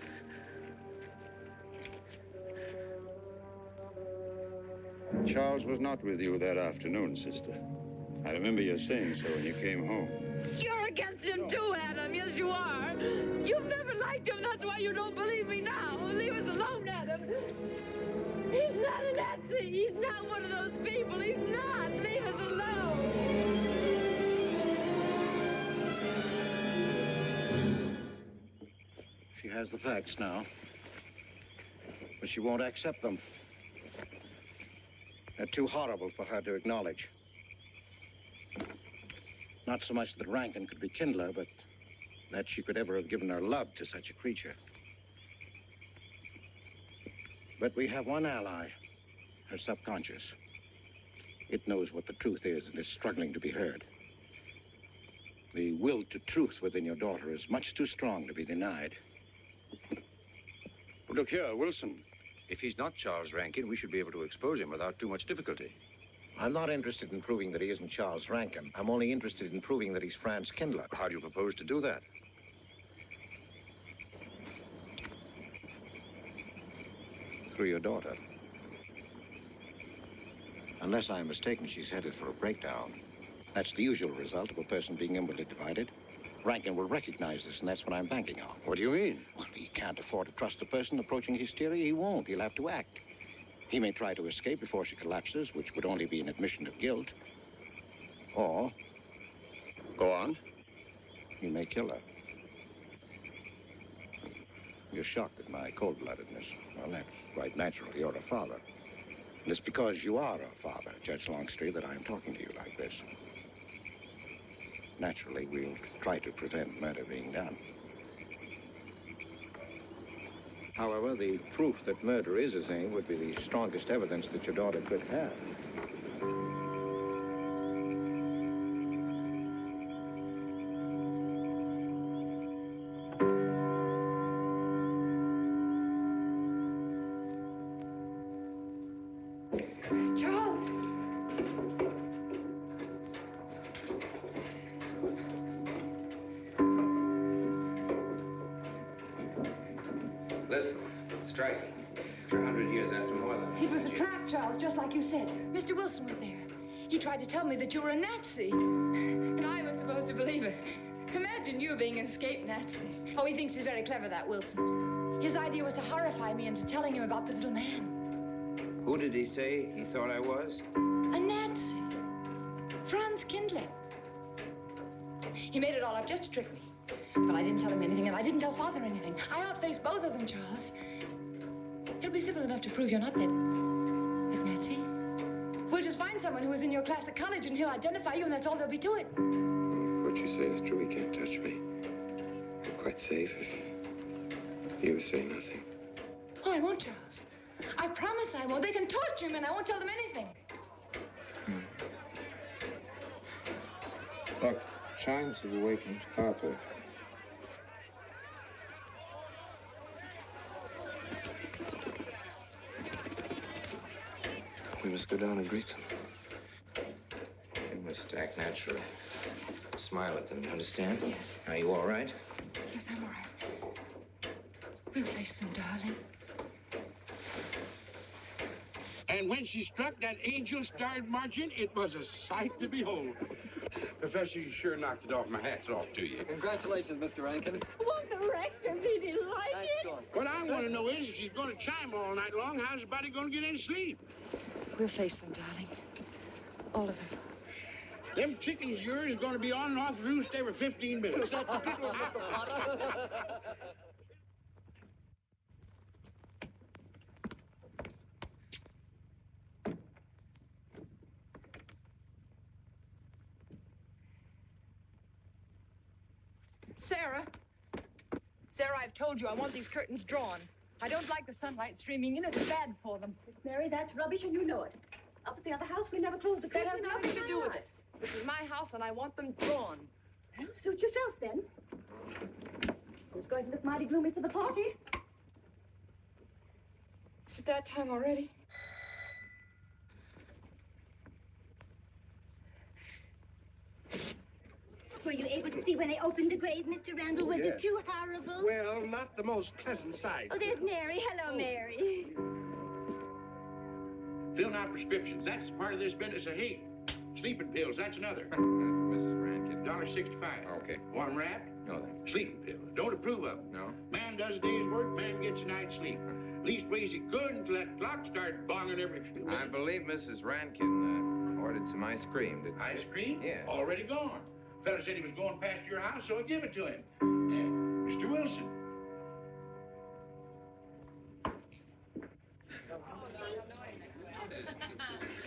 Charles was not with you that afternoon, sister. I remember you saying so when you came home. You're against him too, Adam. Yes, you are. You've never liked him. That's why you don't believe me now. Leave us alone, Adam. He's not a Nazi. He's not one of those people. He's not. Leave us alone. She has the facts now. But she won't accept them. They're too horrible for her to acknowledge. Not so much that Rankin could be Kindler, but that she could ever have given her love to such a creature. But we have one ally, her subconscious. It knows what the truth is and is struggling to be heard. The will to truth within your daughter is much too strong to be denied. Look here, Wilson. If he's not Charles Rankin, we should be able to expose him without too much difficulty. I'm not interested in proving that he isn't Charles Rankin. I'm only interested in proving that he's Franz Kindler. How do you propose to do that? Through your daughter. Unless I'm mistaken, she's headed for a breakdown. That's the usual result of a person being inwardly divided. Rankin will recognize this, and that's what I'm banking on. What do you mean? Well, he can't afford to trust a person approaching hysteria. He won't. He'll have to act. He may try to escape before she collapses, which would only be an admission of guilt. Or, Go on. he may kill her. You're shocked at my cold-bloodedness. Well, that's quite natural. You're a father. And it's because you are a father, Judge Longstreet, that I'm talking to you like this. Naturally, we'll try to prevent murder being done. However, the proof that murder is his aim would be the strongest evidence that your daughter could have. Charles! Listen, strike. For 100 years after more than... It was a trap, Charles, just like you said. Mr. Wilson was there. He tried to tell me that you were a Nazi. And I was supposed to believe it. Imagine you being an escaped Nazi. Oh, he thinks he's very clever, that Wilson. His idea was to horrify me into telling him about the little man. Who did he say he thought I was? A Nazi. Franz Kindler. He made it all up just to trick me. But I didn't tell him anything, and I didn't tell Father anything. I outfaced both of them, Charles. It'll be simple enough to prove you're not that Nazi. We'll just find someone who was in your class at college, and he'll identify you, and that's all there'll be to it. What you say is true. He can't touch me. I'm quite safe if you say nothing. Oh, I won't, Charles. I promise I won't. They can torture him, and I won't tell them anything. Look, chimes have awakened Harper. We must go down and greet them. We must act naturally. Yes. Smile at them, you understand? Yes. Are you all right? Yes, I'm all right. We'll face them, darling. And when she struck that angel-starred margin, it was a sight to behold. Professor, you sure knocked it off. My hat's off to you. Congratulations, Mr. Rankin. Well, the rector, did he like it? What I want to know is, if she's going to chime all night long, how's the body going to get any sleep? We'll face them, darling. All of them. Them chickens of yours are going to be on and off the roost every 15 minutes. That's a good one, Mr. Potter. Sarah. Sarah, I've told you I want these curtains drawn. I don't like the sunlight streaming in. It's bad for them. Miss Mary, that's rubbish and you know it. Up at the other house, we never closed the That curtains. has nothing to do with it. This is my house, and I want them drawn. Well, suit yourself, then. It's going to look mighty gloomy for the party. Is it that time already? Were you able to see when they opened the grave, Mr. Randall? Was it too horrible? Well, not the most pleasant sight. Oh, there's Mary. Hello, Mary. Filling out prescriptions, that's part of this business of hate. Sleeping pills, that's another. Mrs. Rankin. $1.65. Okay. Want 'em wrapped? No, thanks. Sleeping pills. Don't approve of 'em. No? Man does a day's work, man gets a night's sleep. Leastways he could until that clock started bonging every few minutes. I believe Mrs. Rankin ordered some ice cream. Ice cream? Yeah. Already gone. Fella said he was going past your house, so I give it to him. Mr. Wilson.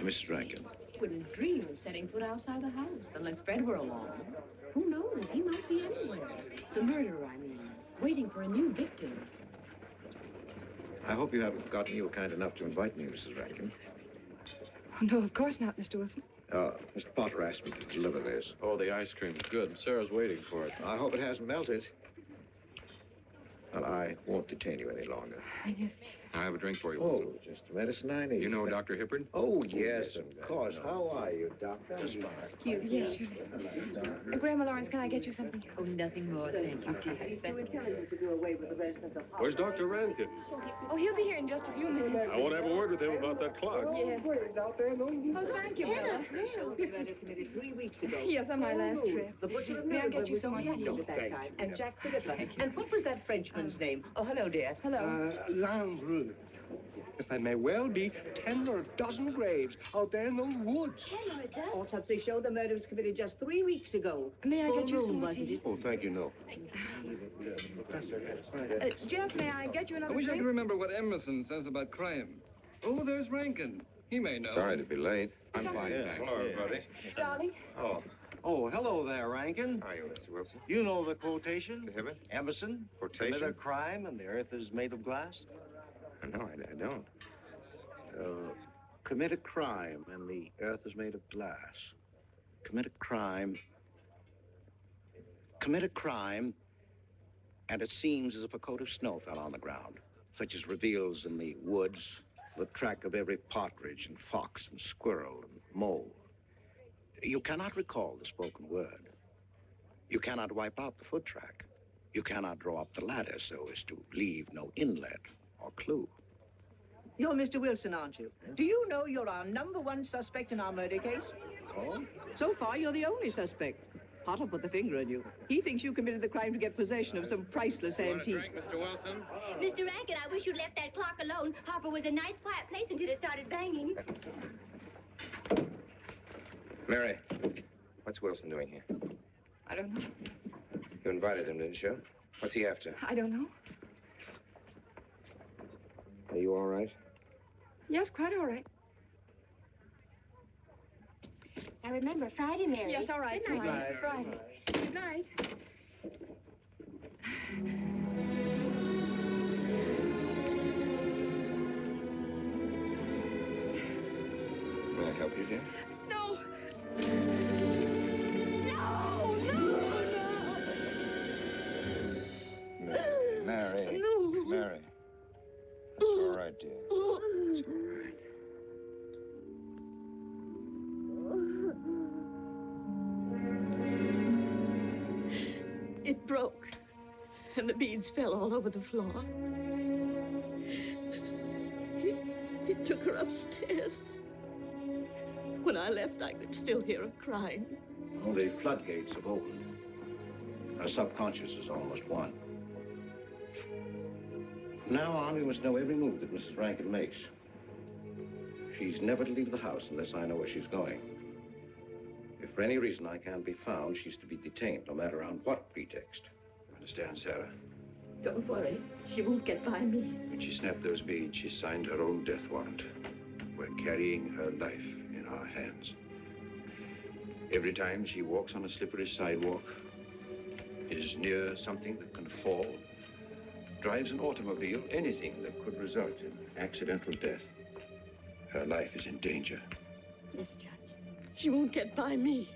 Mrs. Rankin. Wouldn't dream of setting foot outside the house unless Fred were along. Who knows? He might be anywhere. The murderer, I mean. Waiting for a new victim. I hope you haven't forgotten you were kind enough to invite me, Mrs. Rankin. Oh, no, of course not, Mr. Wilson. Mr. Potter asked me to deliver this. Oh, the ice cream's good. Sarah's waiting for it. I hope it hasn't melted. Well, I won't detain you any longer. Yes. I have a drink for you, Oh, Wilson. just the medicine I need. You know Dr. Hippard? Oh, yes, of course. How are you, Doctor? Excuse me. Yes, surely. Grandma Lawrence, can I get you something? Oh, nothing more, thank you, dear. He's too intelligent to do away with the residents of Where's Dr. Rankin? Oh, he'll be here in just a few minutes. I want to have a word with him about that clock. Yes. Oh, thank you, Bella. Committed 3 weeks ago. Yes, on my last trip. The butcher May I get you some tea tea? at that time? And Jack the Ripper. And what was that Frenchman's name? Oh, hello, dear. Hello. Lambrou. Yes, there may well be 10 or a dozen graves out there in those woods. 10 or a dozen? Autopsy showed the murder was committed just 3 weeks ago. May I Full get you moon, some more wasn't tea? it? Oh, thank you, no. Jeff, may I get you another I wish I drink? could remember what Emerson says about crime. Oh, there's Rankin. He may know. Sorry to be late. I'm fine, thanks. Hello, everybody. Darling? Oh, hello there, Rankin. How are you, Mr. Wilson? You know the quotation? To him it? Emerson? Quotation? Commit a crime and the earth is made of glass? No, I don't. Commit a crime and the earth is made of glass. Commit a crime. Commit a crime, and it seems as if a coat of snow fell on the ground, such as reveals in the woods the track of every partridge and fox and squirrel and mole. You cannot recall the spoken word. You cannot wipe out the foot track. You cannot draw up the ladder so as to leave no inlet or clue. You're Mr. Wilson, aren't you? Do you know you're our #1 suspect in our murder case? Oh? So far, you're the only suspect. Hot up with the finger on you. He thinks you committed the crime to get possession of some priceless antique. Drink, Mr. Wilson? Mr. Rankin, I wish you'd left that clock alone. Harper was a nice, quiet place until it started banging. Mary, what's Wilson doing here? I don't know. You invited him, didn't you? What's he after? I don't know. Are you all right? Yes, quite all right. Now remember, Friday, Mary. Yes, all right. Good night. Friday. Good night. May I help you, dear? No. No, no, no. Mary. No. Mary. It's all right, dear. It's all right. It broke, and the beads fell all over the floor. He took her upstairs. When I left, I could still hear her crying. Well, the floodgates have opened. Our subconscious is almost won. From now on, we must know every move that Mrs. Rankin makes. She's never to leave the house unless I know where she's going. If for any reason I can't be found, she's to be detained, no matter on what pretext. Understand, Sarah? Don't worry. She won't get by me. When she snapped those beads, she signed her own death warrant. We're carrying her life in our hands. Every time she walks on a slippery sidewalk, is near something that can fall, drives an automobile, anything that could result in accidental death, her life is in danger. Yes, Judge. She won't get by me.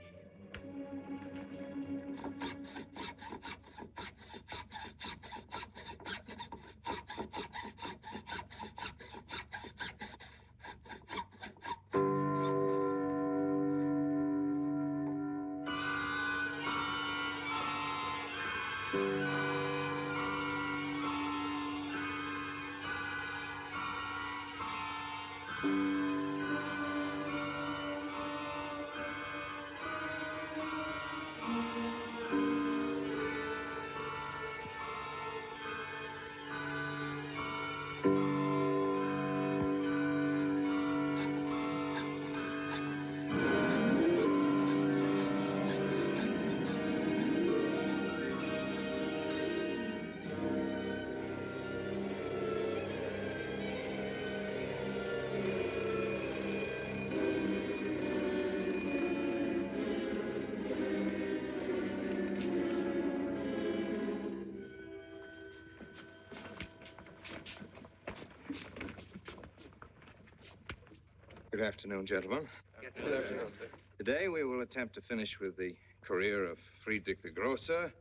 Good afternoon, gentlemen. Good afternoon, sir. Today we will attempt to finish with the career of Friedrich the Großer,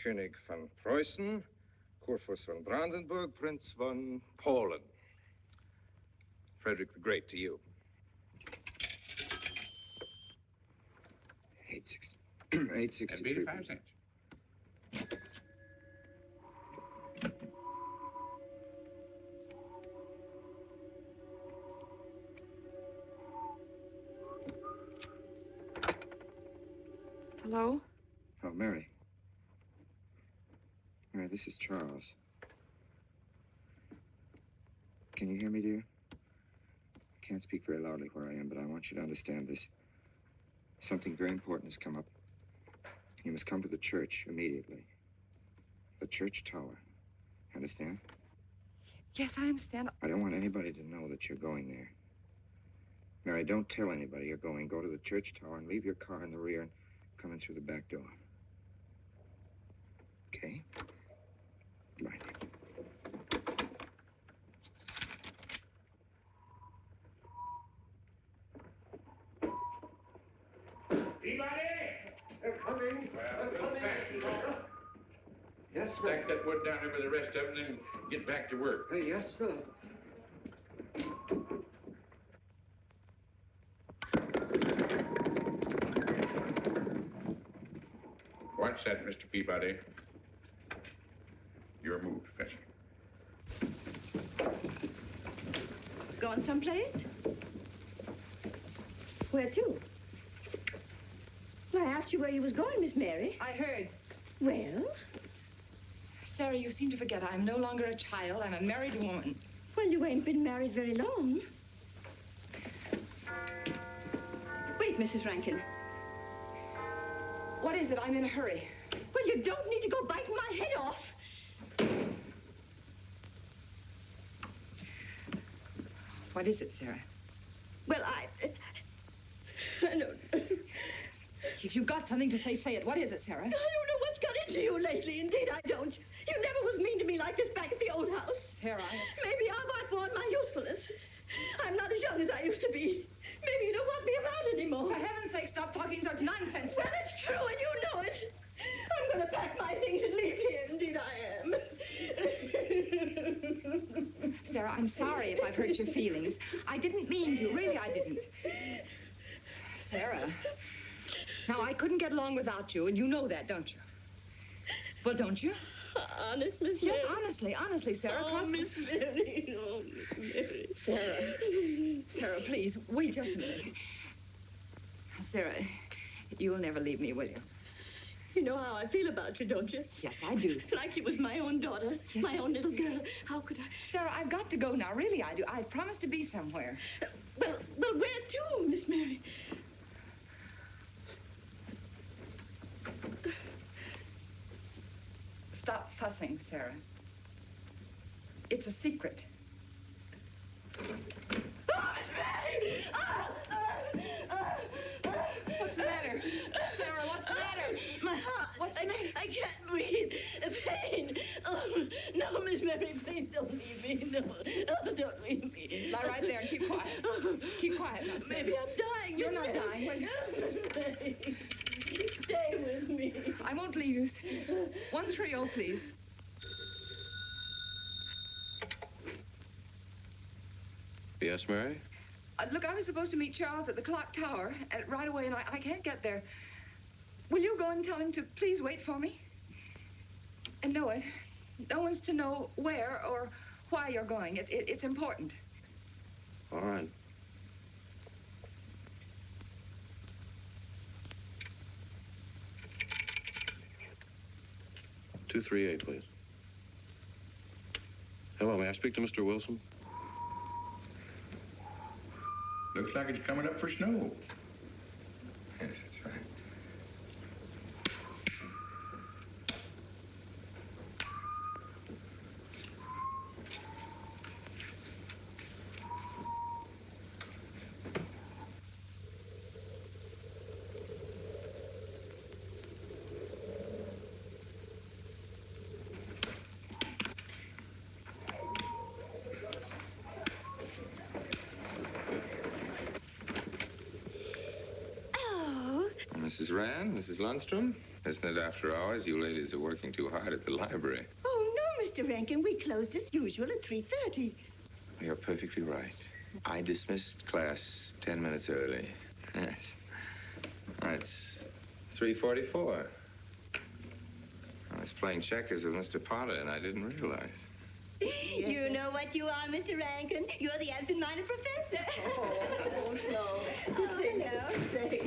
König von Preußen, Kurfürst von Brandenburg, Prince von Polen. Frederick the Great to you. 863. That'd be 85 cents. Hello? Oh, Mary. Mary, this is Charles. Can Can you hear me, dear? I can't speak very loudly where I am, but I want you to understand this. Something very important has come up. You must come to the church immediately. The church tower. Understand? Yes, I understand. I don't want anybody to know that you're going there. Mary, don't tell anybody you're going. Go to the church tower and leave your car in the rear and come in through the back door. Okay? Goodbye. They're coming. Yes, sir. Stack that wood down there with the rest of them, then get back to work. Yes, sir. What's that, Mr. Peabody? Your move, Professor. Going someplace? Where to? Well, I asked you where you was going, Miss Mary. I heard. Well? Sarah, you seem to forget I'm no longer a child. I'm a married woman. Well, you ain't been married very long. Wait, Mrs. Rankin. What is it? I'm in a hurry. Well, you don't need to go biting my head off. What is it, Sarah? Well, I don't... If you've got something to say, say it. What is it, Sarah? I don't know what's got into you lately. Indeed, I don't. You never was mean to me like this back at the old house. Sarah, Maybe I've outworn my usefulness. I'm not as young as I used to be. Maybe you don't want me around anymore. For heaven's sake, stop talking such nonsense. Well, it's true, and you know it. I'm going to pack my things and leave here. Indeed, I am. Sarah, I'm sorry if I've hurt your feelings. I didn't mean to. Really, I didn't. Sarah. Now, I couldn't get along without you, and you know that, don't you? Well, don't you? Honest, Miss Mary? Yes, honestly, Sarah. Oh, Miss Mary. Oh, Miss Mary. Sarah. Sarah, please, wait just a minute. Sarah, you'll never leave me, will you? You know how I feel about you, don't you? Yes, I do. Like you was my own daughter, yes, my own little girl. How could I? Sarah, I've got to go now. Really, I do. I promised to be somewhere. Well, where to, Miss Mary? Stop fussing, Sarah. It's a secret. Oh, Miss Mary! What's the matter? Sarah, what's the matter? My heart. What's the matter? I can't breathe. Pain. Oh, no, Miss Mary, please don't leave me. No, oh, don't leave me. Lie right there and keep quiet. Keep quiet now, Sarah. Maybe I'm dying. You're not dying. Stay with me. I won't leave you. 130, please. Yes, Mary? Look, I was supposed to meet Charles at the clock tower right away, and I can't get there. Will you go and tell him to please wait for me? And no one's to know where or why you're going. It's important. All right. "238, please. Hello, may I speak to Mr. Wilson? Looks like it's coming up for snow. Yes, that's right. Mrs. Rand, Mrs. Lundstrom, isn't it after hours? You ladies are working too hard at the library. Oh, no, Mr. Rankin. We closed as usual at 3:30. You're perfectly right. I dismissed class 10 minutes early. Yes. That's 3:44. I was playing checkers with Mr. Potter, and I didn't realize. You know what you are, Mr. Rankin. You're the absent-minded professor. Oh, no. Say,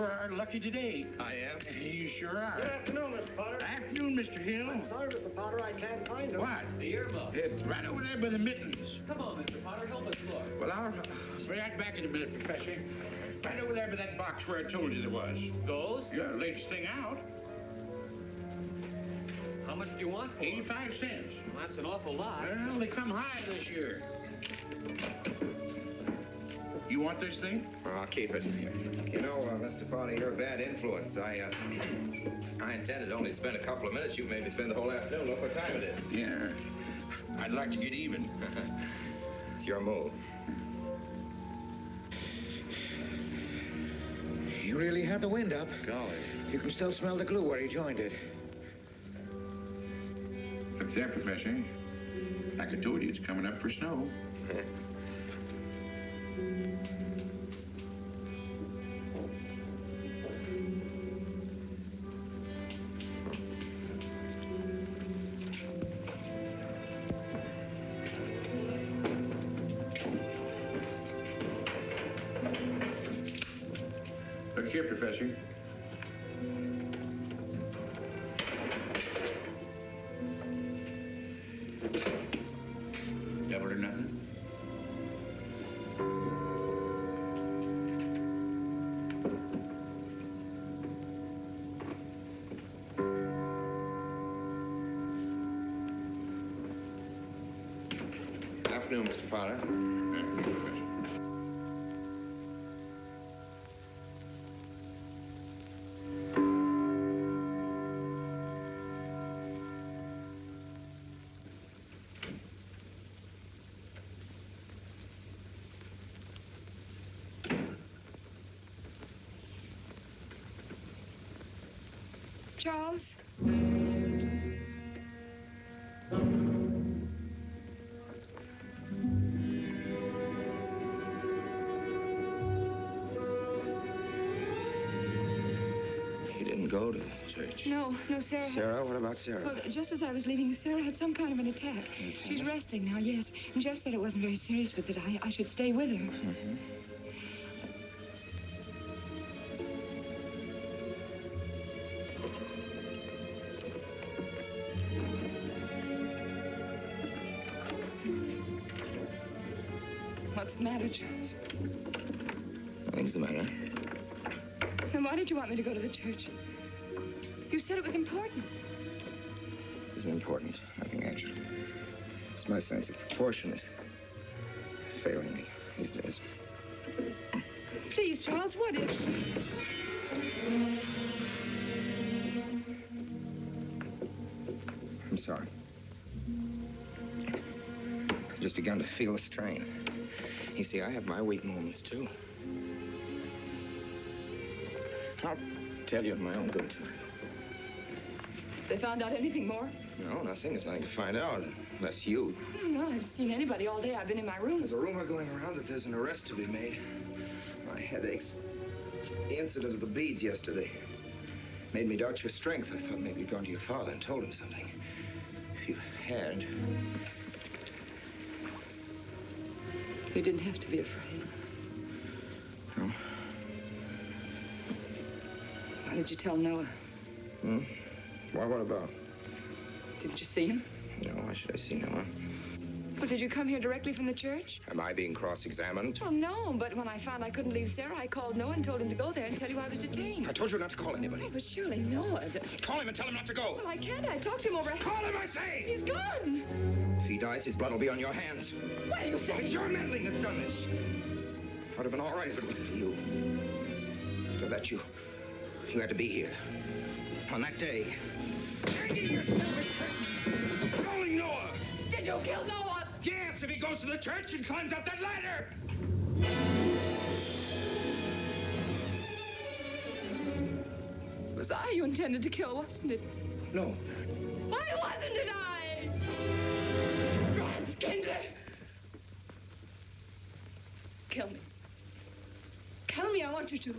you're lucky today. I am. You sure are. Good afternoon, Mr. Potter. Afternoon, Mr. Hill. I'm sorry, Mr. Potter, I can't find him. What? The earmuff. It's right over there by the mittens. Come on, Mr. Potter, help us look. Well, I'll be right back in a minute, Professor. Right over there by that box where I told you there was. Those? Yeah, latest thing out. How much do you want for 85 cents. Well, that's an awful lot. Well, they come high this year. You want this thing? Well, I'll keep it. You know, Mr. Potter, you're a bad influence. I intended only to spend a couple of minutes. You made me spend the whole afternoon. Look what time it is. Yeah. I'd like to get even. It's your move. You really had the wind up. Golly. You can still smell the glue where he joined it. Look there, Professor. Like I told you, it's coming up for snow. Look here, Professor. Double or nothing? Afternoon, Mr. Potter. Afternoon, Professor. Charles? You didn't go to the church. No, Sarah. Sarah? What about Sarah? Well, just as I was leaving, Sarah had some kind of an attack. She's resting now, yes. And Jeff said it wasn't very serious, but that I should stay with her. Mm-hmm. What's the matter, Charles? Nothing's the matter. Then why did you want me to go to the church? You said it was important. Isn't important. Nothing actually. It's my sense of proportion is failing me these days. Please, Charles, what is it? I'm sorry. I've just begun to feel a strain. You see, I have my weak moments, too. I'll tell you in my own good time. They found out anything more? No, nothing. There's nothing to find out, unless you. No, I haven't seen anybody all day. I've been in my room. There's a rumor going around that there's an arrest to be made. My head aches. The incident of the beads yesterday made me doubt your strength. I thought maybe you'd gone to your father and told him something. If you had... You didn't have to be afraid. No? Why did you tell Noah? Hmm? Why, what about? Didn't you see him? No, why should I see Noah? Well, did you come here directly from the church? Am I being cross-examined? Oh, no, but when I found I couldn't leave Sarah, I called Noah and told him to go there and tell you I was detained. I told you not to call anybody. Oh, but surely Noah... Call him and tell him not to go. Well, I can't. I talked to him over... Call him, I say! He's gone! If he dies, his blood will be on your hands. What are you saying? It's your meddling that's done this. It would have been all right if it wasn't for you. After that, you had to be here. On that day. Calling Noah! Did you kill Noah? Yes, if he goes to the church and climbs up that ladder! It was I you intended to kill, wasn't it? No. Why wasn't it I? Franz Kindler! Kill me. Kill me, I want you to.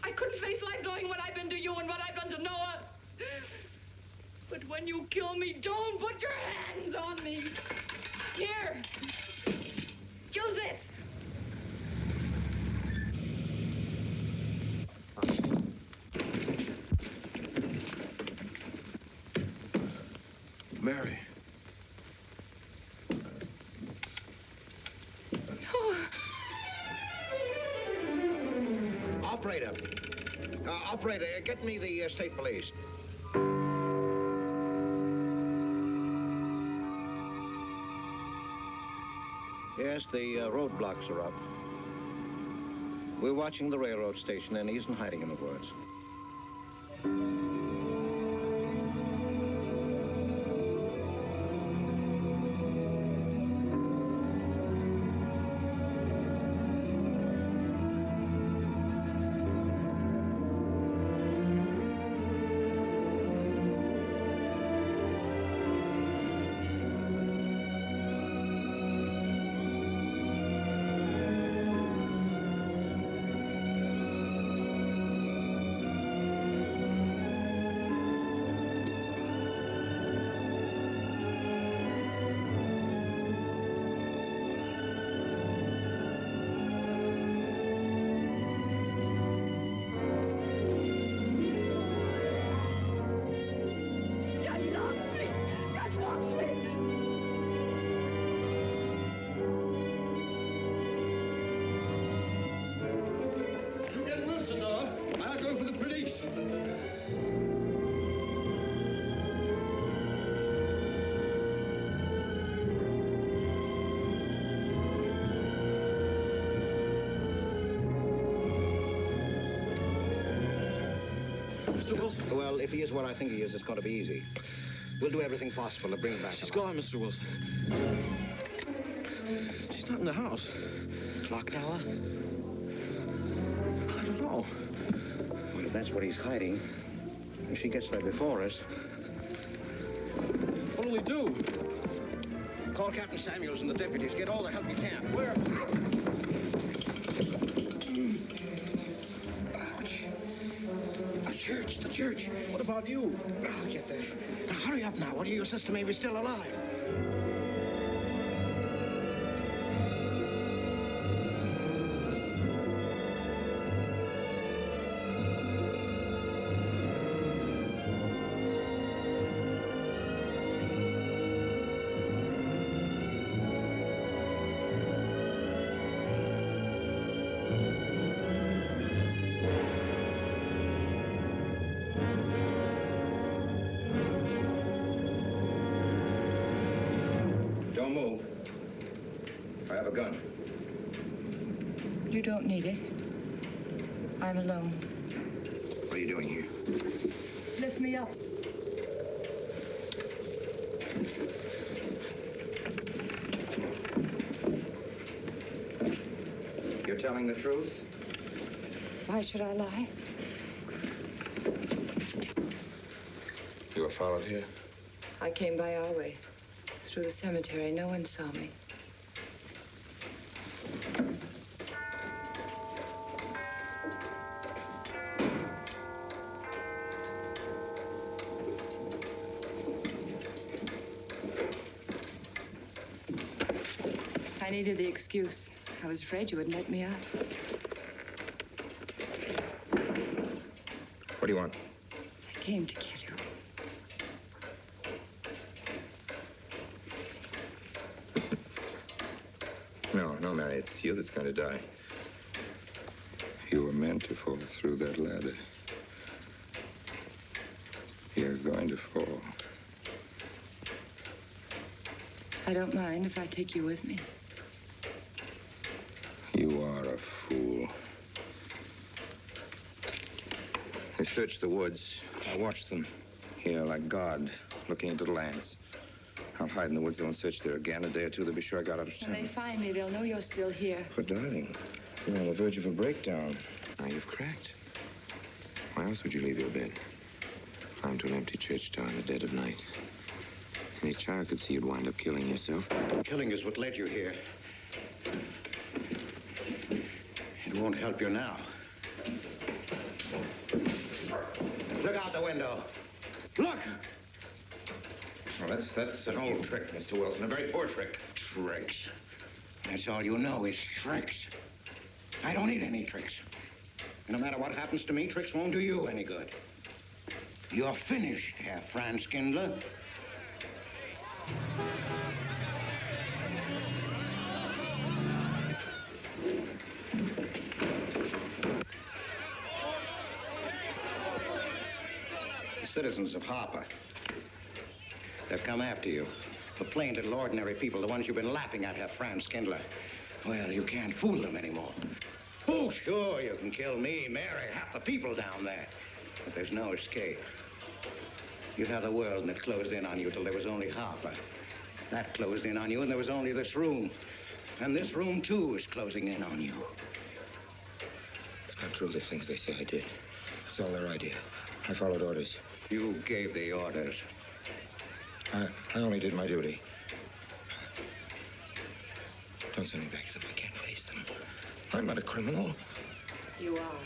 I couldn't face life knowing what I've been to you and what I've done to Noah. But when you kill me, don't put your hands on me. Here. Use this. Mary. Operator, get me the state police. Yes, the roadblocks are up. We're watching the railroad station, and he isn't hiding in the woods. Mr. Wilson? Well, if he is what I think he is, it's going to be easy. We'll do everything possible to bring him back. She's gone, Mr. Wilson. She's not in the house. Clock tower? I don't know. Well, if that's what he's hiding, if she gets there before us... What'll we do? Call Captain Samuels and the deputies. Get all the help you can. Where? The church. What about you? I'll get there. Now, hurry up now. What do your sister may be still alive? gun. You don't need it. I'm alone. What are you doing here? Lift me up. You're telling the truth? Why should I lie? You were followed here? I came by our way. Through the cemetery. No one saw me. I needed the excuse. I was afraid you wouldn't let me out. What do you want? I came to kill you. No, Mary, it's you that's going to die. You were meant to fall through that ladder. You're going to fall. I don't mind if I take you with me. You are a fool. They searched the woods. I watched them here like God, looking into the lands. I'll hide in the woods. They won't search there again. A day or two, they'll be sure I got out of town. When they find me, they'll know you're still here. But, darling, you're on the verge of a breakdown. Now you've cracked. Why else would you leave your bed? Climb to an empty church door in the dead of night. Any child could see you'd wind up killing yourself. Killing is what led you here. It won't help you now. Look out the window. Look! Well, that's an old trick, Mr. Wilson. A very poor trick. Tricks. That's all you know is tricks. I don't need any tricks. No matter what happens to me, tricks won't do you any good. You're finished, Herr Franz Kindler. citizens of Harper. They've come after you. The plain little ordinary people, the ones you've been laughing at, have Franz Kindler. Well, you can't fool them anymore. Oh, sure, you can kill me, Mary, half the people down there. But there's no escape. You had the world and it closed in on you till there was only Harper. That closed in on you and there was only this room. And this room, too, is closing in on you. It's not true, the things they say I did. It's all their idea. I followed orders. You gave the orders. I only did my duty. Don't send me back to them. I can't face them. I'm not a criminal. You are.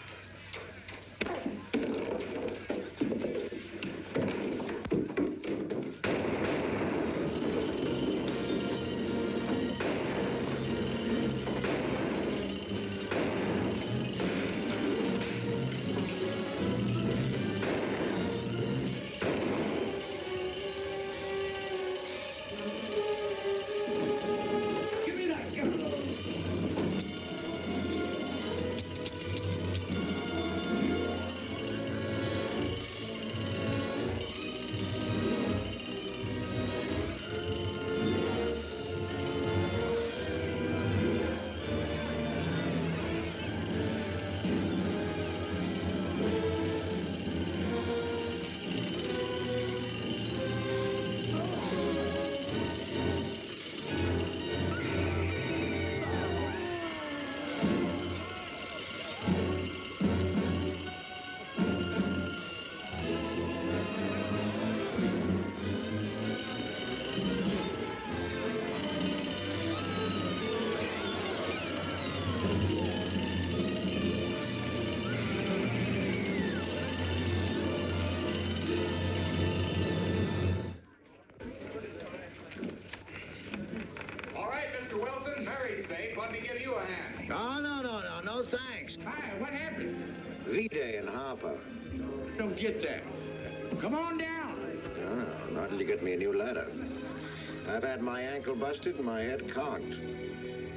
No, thanks. Hi, what happened? V-Day in Harper. Don't get that. Come on down. No, not till you get me a new ladder. I've had my ankle busted and my head conked.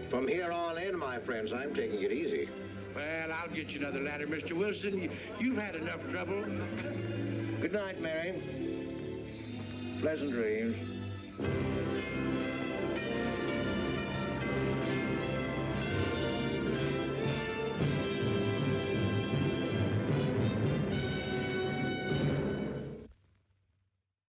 From here on in, my friends, I'm taking it easy. Well, I'll get you another ladder, Mr. Wilson. You've had enough trouble. Good night, Mary. Pleasant dreams.